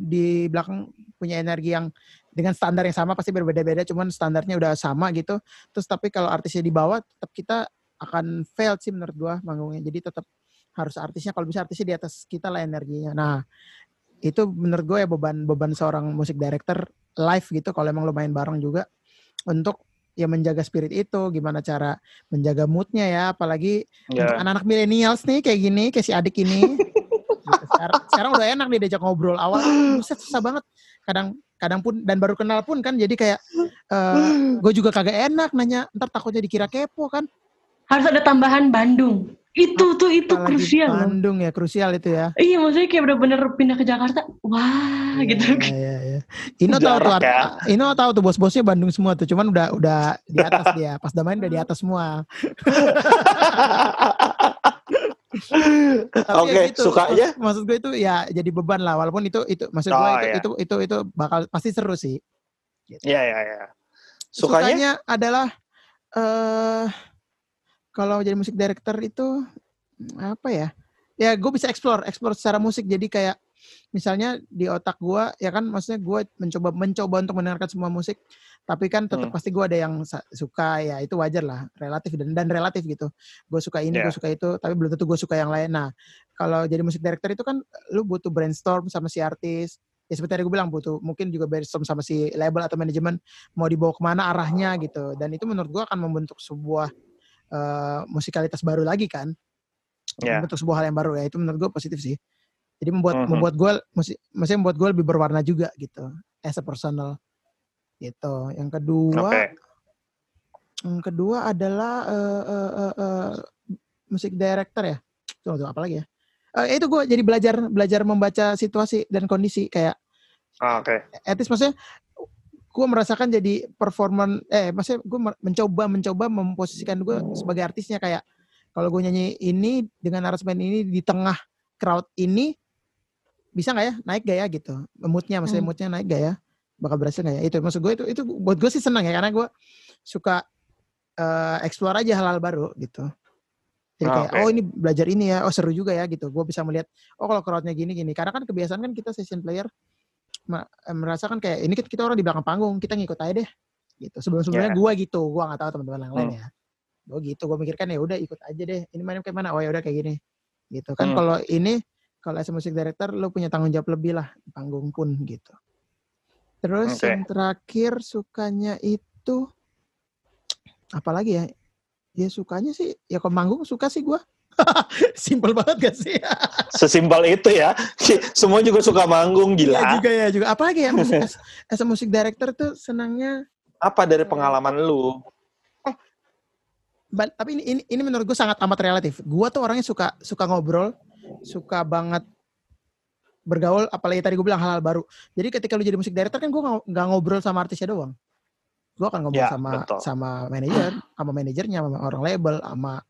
[SPEAKER 2] di belakang punya energi yang dengan standar yang sama, pasti berbeda-beda, cuman standarnya udah sama gitu. Terus tapi kalau artisnya di bawah, tetap kita akan fail sih menurut gue manggungnya. Jadi tetap harus artisnya, kalau bisa artisnya di atas kita lah energinya. Nah itu menurut gue ya beban seorang musik director live gitu, kalau emang lo main bareng juga, untuk ya menjaga spirit itu, gimana cara menjaga moodnya ya, apalagi untuk anak-anak millennials nih kayak gini, kayak si adik ini. Gitu. Sekarang udah enak nih diajak ngobrol, awal susah banget kadang pun, dan baru kenal pun kan, jadi kayak gue juga kagak enak nanya, ntar takutnya dikira kepo kan.
[SPEAKER 1] Harus ada tambahan Bandung. Itu krusial.
[SPEAKER 2] Bandung ya, krusial itu ya.
[SPEAKER 1] Iya, maksudnya kayak bener-bener pindah ke Jakarta. Wah, gitu.
[SPEAKER 2] Iya. Ino tahu tuh bos-bosnya Bandung semua tuh. Cuman udah di atas dia. Pas udah main udah di atas semua.
[SPEAKER 3] Oke, gitu. Sukanya?
[SPEAKER 2] Maksud gue itu ya jadi beban lah. Walaupun itu maksud gue itu bakal pasti seru sih.
[SPEAKER 3] Iya. Gitu.
[SPEAKER 2] Sukanya adalah kalau jadi musik director itu apa ya? Ya gue bisa explore secara musik. Jadi kayak misalnya di otak gue ya kan, maksudnya gue mencoba untuk mendengarkan semua musik, Tapi kan tetap pasti gue ada yang suka, ya itu wajar lah, relatif dan relatif gitu. Gue suka ini, gue suka itu, tapi belum tentu gue suka yang lain. Nah, kalau jadi musik director itu kan lu butuh brainstorm sama si artis. Ya seperti tadi gue bilang, butuh mungkin juga brainstorm sama si label atau manajemen mau dibawa kemana arahnya gitu. Dan itu menurut gue akan membentuk sebuah musikalitas baru lagi kan. Membentuk sebuah hal yang baru, ya itu menurut gue positif sih. Jadi membuat gue maksudnya membuat gue lebih berwarna juga gitu, as a personal. Gitu. Yang kedua adalah musik director ya. Tuh apa lagi ya? Itu gue jadi belajar membaca situasi dan kondisi kayak. Etis maksudnya gue merasakan jadi performan. Maksudnya gue mencoba memposisikan gue sebagai artisnya kayak kalau gue nyanyi ini dengan aransemen ini di tengah crowd ini bisa nggak ya, naik gak ya gitu. Moodnya naik gak ya? Bakal berhasil nggak ya? Itu maksud gue itu buat gue sih senang ya karena gue suka explore aja hal-hal baru gitu. Jadi kayak ini belajar ini ya, seru juga ya gitu. Gue bisa melihat kalau crowdnya gini. Karena kan kebiasaan kan kita session player merasakan kayak ini kita orang di belakang panggung, kita ngikut aja deh. Gitu. Sebelumnya gue gitu, gue nggak tahu teman-teman yang lain ya. Gue gitu, gue mikirkan ya udah ikut aja deh. Ini mainnya kayak mana? Oh ya udah kayak gini. Gitu kan kalau as a music director lo punya tanggung jawab lebih lah di panggung pun gitu. Terus yang terakhir sukanya itu apalagi ya? Ya sukanya sih ya kalau manggung suka sih gue. Simpel banget gak sih?
[SPEAKER 3] Sesimpel itu ya. Semua juga suka manggung, gila.
[SPEAKER 2] Ya juga. Apalagi ya as a music director tuh senangnya
[SPEAKER 3] apa dari pengalaman lu?
[SPEAKER 2] Tapi ini menurut gue sangat amat relatif. Gue tuh orangnya suka ngobrol, suka banget bergaul, apalagi tadi gue bilang hal-hal baru. Jadi ketika lu jadi musik director kan gue nggak ngobrol sama artisnya doang. Gue akan ngobrol sama manajernya, sama orang label, sama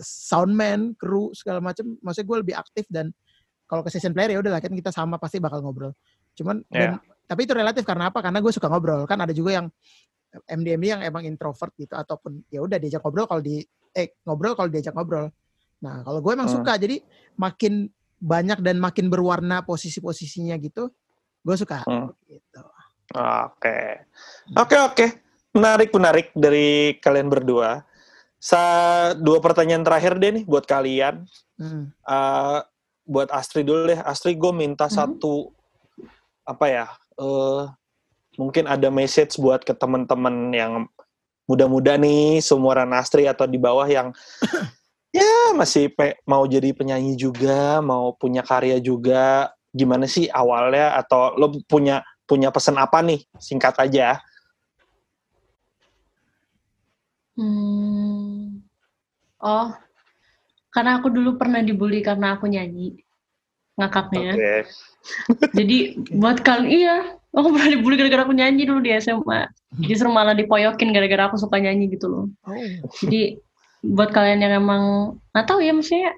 [SPEAKER 2] soundman, kru segala macam. Maksudnya gue lebih aktif dan kalau ke session player ya udahlah kan kita sama pasti bakal ngobrol. Cuman tapi itu relatif karena apa? Karena gue suka ngobrol. Kan ada juga yang MD yang emang introvert gitu ataupun ya udah diajak ngobrol kalau diajak ngobrol. Nah, kalau gue emang suka jadi makin banyak dan makin berwarna posisi-posisinya gitu, gue suka. Gitu.
[SPEAKER 3] Oke. Menarik dari kalian berdua. Dua pertanyaan terakhir deh nih buat kalian. Buat Astri dulu deh. Astri, gue minta satu mungkin ada message buat ke teman-teman yang muda-muda nih, seumuran Astri atau di bawah yang ya masih mau jadi penyanyi juga, mau punya karya juga. Gimana sih awalnya? Atau lo punya pesan apa nih? Singkat aja.
[SPEAKER 1] Karena aku dulu pernah dibully karena aku nyanyi. Ngakaknya. Jadi buat kalian, aku pernah dibully gara-gara aku nyanyi dulu di SMA. Justru malah dipoyokin gara-gara aku suka nyanyi gitu loh. Jadi buat kalian yang emang nggak tahu ya, maksudnya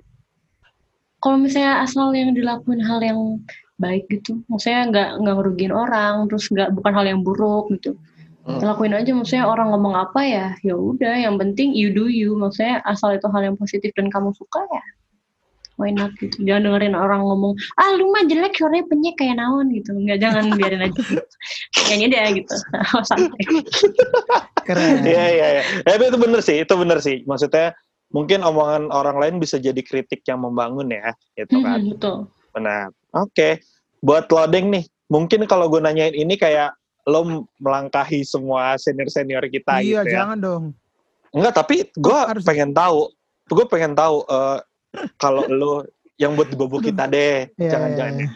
[SPEAKER 1] kalau misalnya asal yang dilakuin hal yang baik gitu, maksudnya nggak ngerugiin orang, terus bukan hal yang buruk gitu. Lakuin aja, maksudnya orang ngomong apa ya udah, yang penting you do you, maksudnya asal itu hal yang positif dan kamu suka ya why not gitu. Jangan dengerin orang ngomong lu mah jelek, suaranya penyek kayak naon gitu. Jangan biarin aja gitu. Nyanyi deh gitu. Santai.
[SPEAKER 3] Keren. Iya. Tapi itu bener sih. Maksudnya mungkin omongan orang lain bisa jadi kritik yang membangun ya, gitu kan.
[SPEAKER 1] Betul.
[SPEAKER 3] Benar. Oke. Buat loading nih, mungkin kalau gue nanyain ini kayak lo melangkahi semua senior kita gitu ya.
[SPEAKER 2] Iya, jangan dong.
[SPEAKER 3] Enggak, tapi gue pengen tahu kalau lo yang buat di bawah kita deh, jangan-jangan.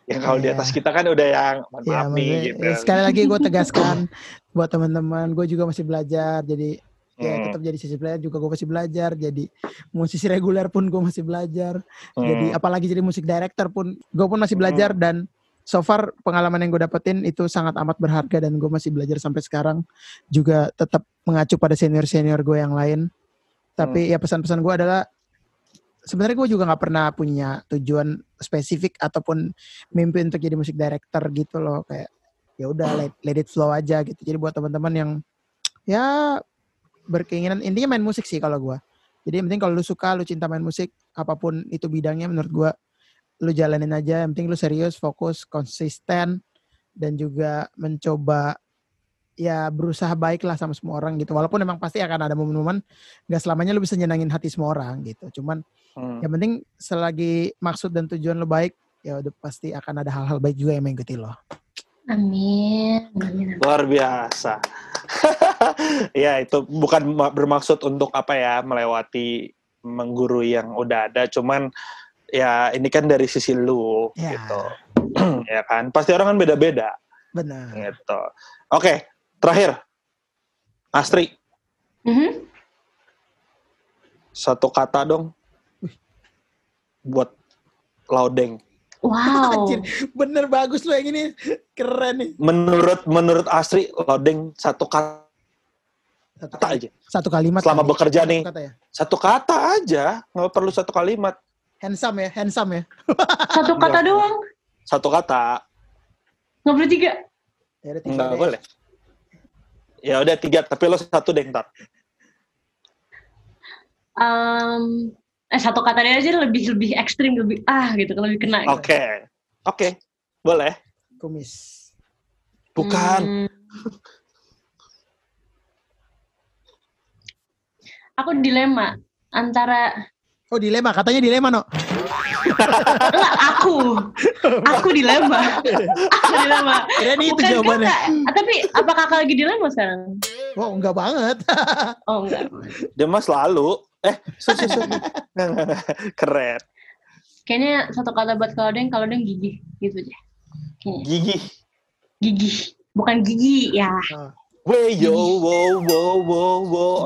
[SPEAKER 3] Yang kalau di atas kita kan udah yang maaf nih gitu.
[SPEAKER 2] Sekali lagi gue tegaskan buat teman-teman, gue juga masih belajar. Jadi tetap jadi sisi player juga gue masih belajar. Jadi musisi reguler pun gue masih belajar. Jadi apalagi jadi musik director pun gue pun masih belajar. Dan so far pengalaman yang gue dapetin itu sangat amat berharga dan gue masih belajar sampai sekarang. Juga tetap mengacu pada senior-senior gue yang lain. Tapi ya pesan-pesan gue adalah sebenarnya gue juga nggak pernah punya tujuan spesifik ataupun mimpi untuk jadi musik director gitu loh, kayak ya udah let it flow aja gitu. Jadi buat teman-teman yang ya berkeinginan, intinya main musik sih kalau gue. Jadi yang penting kalau lu suka, lu cinta main musik, apapun itu bidangnya, menurut gue lu jalanin aja. Yang penting lu serius, fokus, konsisten, dan juga mencoba ya berusaha baik lah sama semua orang gitu. Walaupun memang pasti akan ada momen-momen gak selamanya lu bisa nyenangin hati semua orang gitu. Cuman yang penting selagi maksud dan tujuan lu baik, ya udah pasti akan ada hal-hal baik juga yang mengikuti lo.
[SPEAKER 1] Amin.
[SPEAKER 3] Luar biasa. Ya itu bukan bermaksud untuk apa ya, melewati menggurui yang udah ada, cuman ya ini kan dari sisi lu gitu. Ya kan, pasti orang kan beda-beda.
[SPEAKER 2] Benar.
[SPEAKER 3] Gitu. Oke, terakhir. Astri. Satu kata dong. Buat Laudeng.
[SPEAKER 2] Wow. Anjir, bener bagus lo yang ini. Keren nih.
[SPEAKER 3] Menurut Astri, Laudeng satu kata aja.
[SPEAKER 2] Satu kalimat.
[SPEAKER 3] Selama bekerja nih.
[SPEAKER 2] Kata ya?
[SPEAKER 3] Satu kata aja. Nggak perlu satu kalimat.
[SPEAKER 2] Handsome ya.
[SPEAKER 1] Satu kata doang.
[SPEAKER 3] Satu kata.
[SPEAKER 1] Nggak boleh 3.
[SPEAKER 2] Ya,
[SPEAKER 3] nggak boleh. Ya udah 3, tapi lo satu deh ntar.
[SPEAKER 1] Satu kata aja lebih ekstrim, lebih gitu, lebih kena.
[SPEAKER 3] Oke. Boleh.
[SPEAKER 2] Kumis.
[SPEAKER 3] Bukan.
[SPEAKER 1] Aku dilema antara.
[SPEAKER 2] Oh dilema, katanya dilema no.
[SPEAKER 1] Enggak, aku dilema.
[SPEAKER 2] Kira itu jawabannya.
[SPEAKER 1] Tapi apa kakak lagi dilema sekarang?
[SPEAKER 2] Oh enggak banget.
[SPEAKER 1] Oh enggak.
[SPEAKER 3] Dia mah selalu. Keren.
[SPEAKER 1] Kayaknya satu kata buat kalau Deng gigih gitu aja.
[SPEAKER 3] Gigih.
[SPEAKER 1] Bukan gigi ya.
[SPEAKER 3] Wow.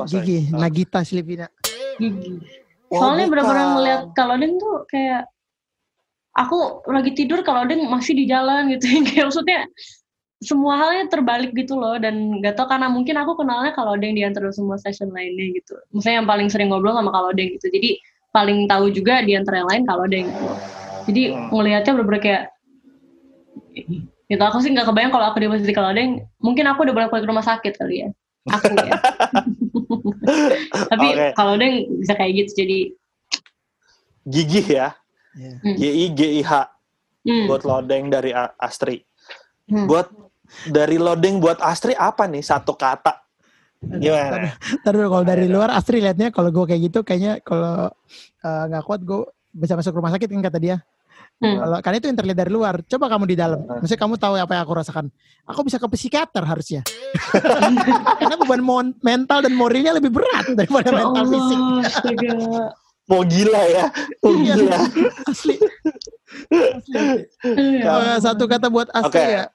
[SPEAKER 2] Gigi, Nagita Slipina.
[SPEAKER 1] Gigi. Soalnya benar-benar ngeliat kalau Deng tuh kayak aku lagi tidur kalau Deng masih di jalan gitu. Kayak maksudnya semua halnya terbalik gitu loh, dan gak tau karena mungkin aku kenalnya kalau Deng di antara semua session lainnya gitu. Maksudnya yang paling sering ngobrol sama kalau Deng gitu. Jadi paling tahu juga di antara yang lain kalau Deng gitu. Jadi ngelihatnya bener-bener kayak gitu. Aku sih gak kebayang kalau aku di posisi kalau Deng. Mungkin aku udah bolak-balik ke rumah sakit kali ya. Aku ya. Tapi kalau Deng bisa kayak gitu, jadi
[SPEAKER 3] gigih ya. Gigih. Buat Laudeng dari Astri. Buat dari Laudeng buat Astri apa nih satu kata? Gimana?
[SPEAKER 2] Taduh kalau dari luar Astri liatnya kalau gue kayak gitu kayaknya kalau nggak kuat gue bisa masuk rumah sakit kan kata dia. Kalau kan itu yang terlihat dari luar. Coba kamu di dalam. Maksudnya kamu tahu apa yang aku rasakan. Aku bisa ke psikiater harusnya. Karena beban mental dan moralnya lebih berat daripada mental fisik.
[SPEAKER 3] Mau gila ya. Gila.
[SPEAKER 2] Asli. Satu kata buat Astri ya.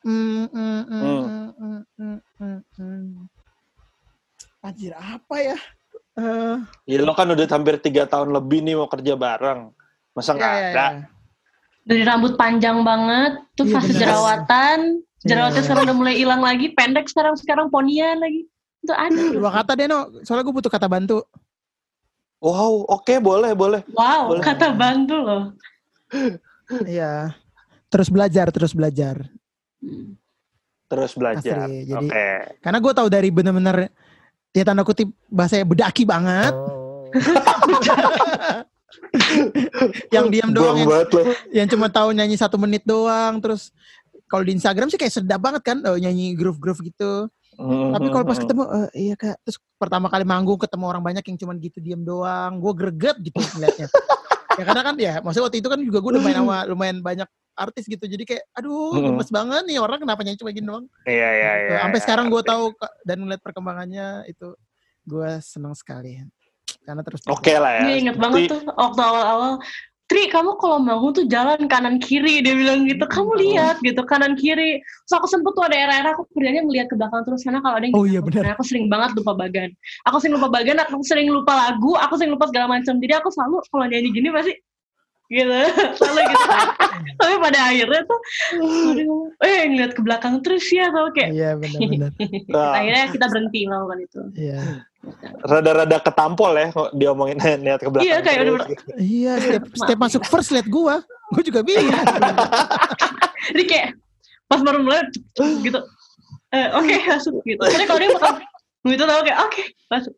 [SPEAKER 2] Anjir apa ya?
[SPEAKER 3] Ya lo kan udah hampir 3 tahun lebih nih mau kerja bareng. Masa nggak ada?
[SPEAKER 1] Dari rambut panjang banget, tuh fase jerawatan. Jerawatnya sekarang udah mulai hilang lagi, pendek sekarang ponian lagi. Itu ada.
[SPEAKER 2] 2 kata deh no, soalnya gue butuh kata bantu.
[SPEAKER 3] Wow, oke, boleh.
[SPEAKER 1] Wow, boleh. Kata bantu loh.
[SPEAKER 2] Iya. Terus belajar.
[SPEAKER 3] Terus belajar.
[SPEAKER 2] Asli, jadi, karena gue tahu dari benar-benar ya tanda kutip bahasanya bedaki banget. Yang diam doang, yang cuma tahu nyanyi 1 menit doang. Terus kalau di Instagram sih kayak sedap banget kan, nyanyi groove gitu. Tapi kalau pas ketemu, iya kak. Terus pertama kali manggung ketemu orang banyak yang cuma gitu diam doang, gue greget gitu ngeliatnya. Ya karena kan ya, maksudnya waktu itu kan juga gue udah main sama lumayan banyak artis gitu. Jadi kayak, aduh gemes banget nih orang kenapa nyanyi cuma gini doang.
[SPEAKER 3] Iya.
[SPEAKER 2] Sampai sekarang gue tahu dan melihat perkembangannya itu, gue senang sekali. Karena terus
[SPEAKER 3] oke lah ya.
[SPEAKER 1] Dia inget banget tuh waktu awal-awal, Tri kamu kalau bangun tuh jalan kanan kiri, dia bilang gitu. Kamu lihat gitu kanan kiri. Terus aku sempet tuh ada era-era aku kerjanya melihat ke belakang terus karena kalau ada yang aku sering banget lupa bagan. Aku sering lupa lagu, aku sering lupa segala macam. Jadi aku selalu kalau nyanyi gini pasti gitu, selalu gitu. Tapi pada akhirnya tuh ngeliat ke belakang terus ya tau kayak.
[SPEAKER 2] Iya benar.
[SPEAKER 1] Akhirnya kita berhenti melakukan itu.
[SPEAKER 2] Iya.
[SPEAKER 3] Rada-rada ketampol ya diomongin lihat ke belakang.
[SPEAKER 1] Iya kayak udah.
[SPEAKER 2] Iya, setiap masuk first lihat gue juga bingung.
[SPEAKER 1] Jadi kayak pas baru mulai gitu. Oke, masuk gitu. Jadi kalau dia bakal gitu tau kayak oke, masuk.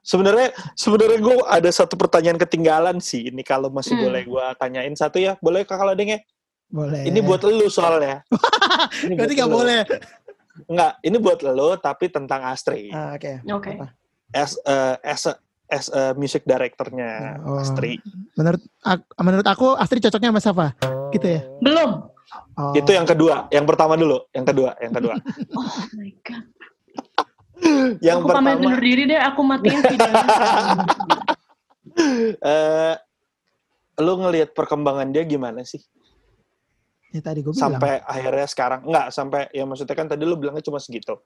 [SPEAKER 3] Sebenarnya gue ada satu pertanyaan ketinggalan sih. Ini kalau masih boleh gue tanyain satu ya, boleh Kak Laudeng ya?
[SPEAKER 2] Boleh.
[SPEAKER 3] Ini buat lu soalnya.
[SPEAKER 2] Berarti nggak boleh.
[SPEAKER 3] Enggak, ini buat lo tapi tentang Astri.
[SPEAKER 2] Oke.
[SPEAKER 3] As a music directornya Astri.
[SPEAKER 2] Menurut aku Astri cocoknya sama siapa? Gitu ya?
[SPEAKER 1] Belum.
[SPEAKER 3] Itu yang kedua, yang pertama dulu, yang kedua.
[SPEAKER 1] Oh my god.
[SPEAKER 3] Yang
[SPEAKER 1] aku
[SPEAKER 3] pertama.
[SPEAKER 1] Aku pamit undur diri deh, aku matiin videonya.
[SPEAKER 3] Lu ngelihat perkembangan dia gimana sih?
[SPEAKER 2] Ya tadi gue bilang.
[SPEAKER 3] Sampai akhirnya sekarang enggak sampai ya maksudnya kan tadi lu bilangnya cuma segitu.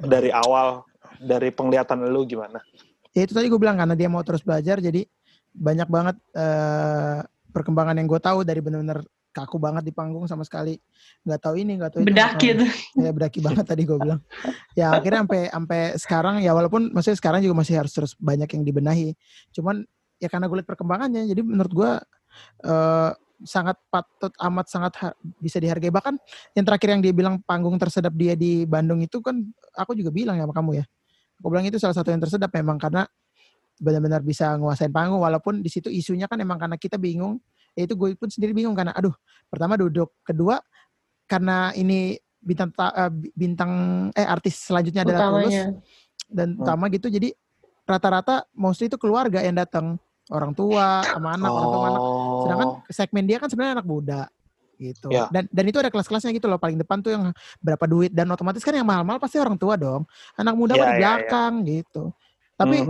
[SPEAKER 3] Dari awal, dari penglihatan lu gimana?
[SPEAKER 2] Ya itu tadi gue bilang karena dia mau terus belajar jadi banyak banget perkembangan yang gue tahu dari benar-benar kaku banget di panggung sama sekali nggak tahu ini.
[SPEAKER 1] Bedaki itu.
[SPEAKER 2] Ya bedaki banget tadi gue bilang. Ya akhirnya sampai sekarang ya walaupun maksudnya sekarang juga masih harus terus banyak yang dibenahi. Cuman ya karena gue lihat perkembangannya jadi menurut gue sangat patut amat sangat bisa dihargai. Bahkan yang terakhir yang dia bilang panggung tersedap dia di Bandung itu kan aku juga bilang ya sama kamu ya. Aku bilang itu salah satu yang tersedap memang karena benar-benar bisa nguasain panggung walaupun di situ isunya kan emang karena kita bingung. Ya itu gue pun sendiri bingung karena pertama duduk, kedua karena ini bintang artis selanjutnya adalah Tulus dan utama gitu jadi rata-rata mostly itu keluarga yang datang. Orang tua sama anak, orang tua sama anak. Sedangkan segmen dia kan sebenarnya anak muda gitu. Yeah. Dan itu ada kelas-kelasnya gitu loh. Paling depan tuh yang berapa duit dan otomatis kan yang mahal-mahal pasti orang tua dong. Anak muda mah di belakang gitu. Tapi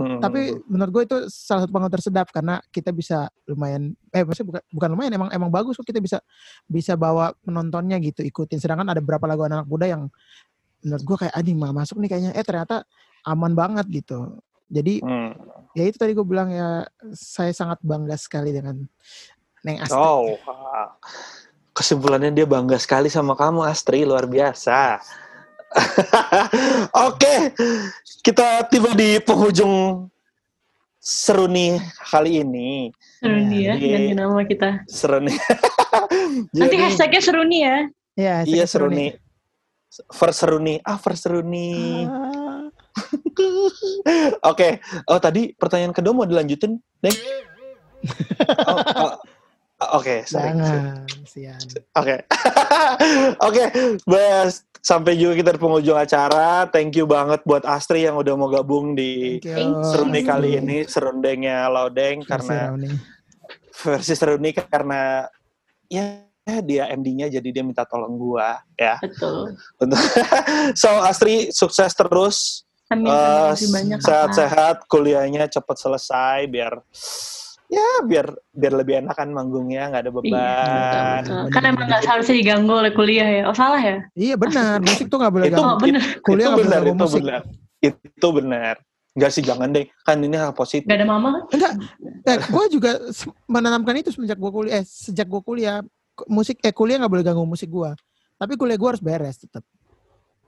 [SPEAKER 2] menurut gue itu salah satu panggung tersedap karena kita bisa lumayan maksudnya bukan lumayan emang bagus kok kita bisa bawa penontonnya gitu ikutin. Sedangkan ada beberapa lagu anak muda yang menurut gue kayak anjing mah masuk nih kayaknya ternyata aman banget gitu. Jadi ya itu tadi gue bilang ya saya sangat bangga sekali dengan Neng Astri.
[SPEAKER 3] Oh, kesimpulannya dia bangga sekali sama kamu Astri, luar biasa. Oke, kita tiba di penghujung Seruni kali ini.
[SPEAKER 1] Seruni ya, ganti nama kita.
[SPEAKER 3] Seruni.
[SPEAKER 1] Nanti hashtagnya Seruni ya.
[SPEAKER 3] Iya Seruni. First Seruni. Oke. Oh tadi pertanyaan kedua mau dilanjutin, Neng? Oke, sorry. Oke, Bas. Sampai juga kita di penghujung acara. Thank you banget buat Astri yang udah mau gabung di Seruni kali ini, serundengnya Laudeng karena versi Seruni karena ya dia MD-nya jadi dia minta tolong gua ya.
[SPEAKER 1] Betul.
[SPEAKER 3] So Astri sukses terus.
[SPEAKER 1] Amin, banyak
[SPEAKER 3] sehat-sehat, kuliahnya cepat selesai biar lebih enak kan manggungnya, nggak ada beban.
[SPEAKER 1] Iya, kan emang nggak seharusnya diganggu oleh kuliah ya. Oh salah ya?
[SPEAKER 2] Iya benar, musik tuh nggak boleh ganggu.
[SPEAKER 3] Kuliah nggak boleh ganggu musik. Itu benar. Enggak sih, jangan deh. Kan ini hal positif.
[SPEAKER 1] Gak ada mama kan?
[SPEAKER 2] Enggak. Gue juga menanamkan itu sejak gue kuliah. Kuliah nggak boleh ganggu musik gue. Tapi kuliah gue harus beres tetap.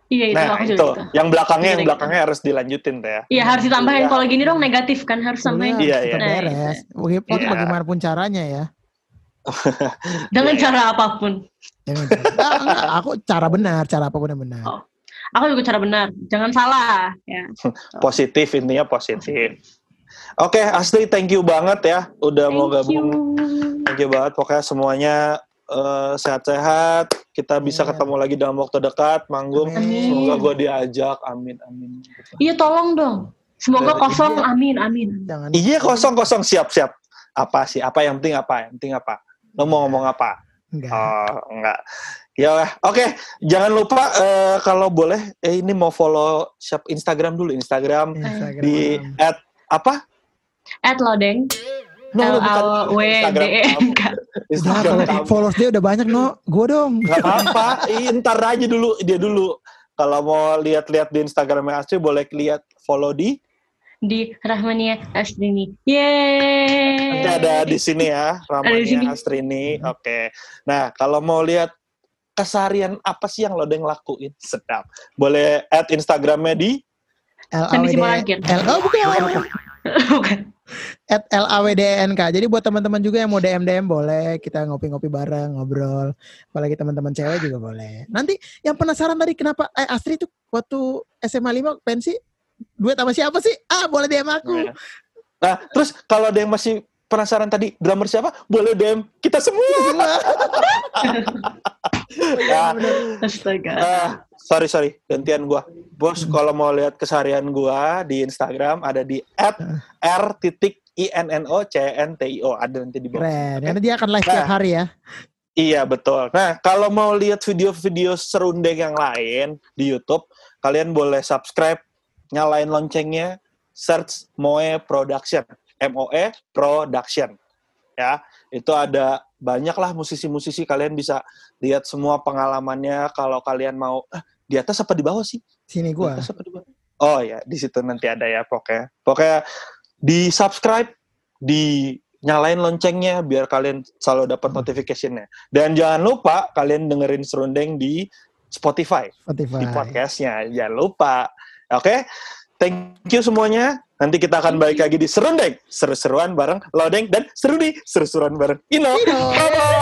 [SPEAKER 1] Iya itu aku
[SPEAKER 3] itu. Yang belakangnya harus dilanjutin teh ya.
[SPEAKER 1] Iya harus ditambahin kalau gini dong negatif kan harus tambahin.
[SPEAKER 2] Iya. Beres. Bagaimanapun caranya ya.
[SPEAKER 1] Dengan cara apapun.
[SPEAKER 2] Aku cara apapun yang benar.
[SPEAKER 1] Oh. Aku juga cara benar, jangan salah ya.
[SPEAKER 3] Positif intinya positif. Oke, Astri thank you banget ya udah mau gabung. Thank you banget pokoknya semuanya sehat-sehat. Kita bisa ketemu lagi dalam waktu dekat, manggung. Amin. Semoga gue diajak. Amin.
[SPEAKER 1] Iya, tolong dong. Semoga kosong. Amin.
[SPEAKER 3] Jangan. Iya, kosong. Siap. Apa sih? Yang penting apa? Lo mau ngomong apa? Enggak. Ya, oke. Jangan lupa kalau boleh, ini mau follow Instagram dulu. Instagram. Di @apa?
[SPEAKER 1] @Laudeng. LAWDENK.
[SPEAKER 2] Kalau followers dia udah banyak gue dong.
[SPEAKER 3] Gak apa-apa, ntar aja dulu dia dulu. Kalau mau lihat-lihat di Instagramnya Astri boleh lihat follow di
[SPEAKER 1] Rahmania Astrini. Yeay.
[SPEAKER 3] Nanti ada di sini ya Rahmania Astrini. Oke. Nah kalau mau lihat keseharian apa sih yang Laudeng lakuin sedap, boleh Instagramnya di
[SPEAKER 1] bukan.
[SPEAKER 2] @LAWDENK. Jadi buat teman-teman juga yang mau DM boleh, kita ngopi-ngopi bareng, ngobrol. Apalagi teman-teman cewek juga boleh. Nanti yang penasaran tadi kenapa Astri tuh waktu SMA 5 pensi duet sama siapa sih? Boleh DM aku.
[SPEAKER 3] Nah, terus kalau ada yang masih penasaran tadi drummer siapa? Boleh DM kita semua. Sorry, gantian gua. Bos, kalau mau lihat keseharian gua di Instagram ada di @r_innocentio, ada nanti di bawah.
[SPEAKER 2] Keren, karena dia akan live tiap hari ya.
[SPEAKER 3] Iya, betul. Nah, kalau mau lihat video-video serundeng yang lain di YouTube, kalian boleh subscribe, nyalain loncengnya, search Moe Production. MOE Production. Ya, itu ada banyak lah musisi-musisi, kalian bisa lihat semua pengalamannya. Kalau kalian mau di atas apa di bawah sih?
[SPEAKER 2] Sini gua.
[SPEAKER 3] Oh ya, di situ nanti ada ya pokoknya di subscribe, di nyalain loncengnya biar kalian selalu dapat notification-nya. Dan jangan lupa kalian dengerin Serundeng di Spotify. Di podcastnya, jangan lupa. Oke? Thank you semuanya. Nanti kita akan balik lagi di Serundeng. Seru-seruan bareng Lodeng dan Serudi. Seru-seruan bareng Ino. Bye-bye.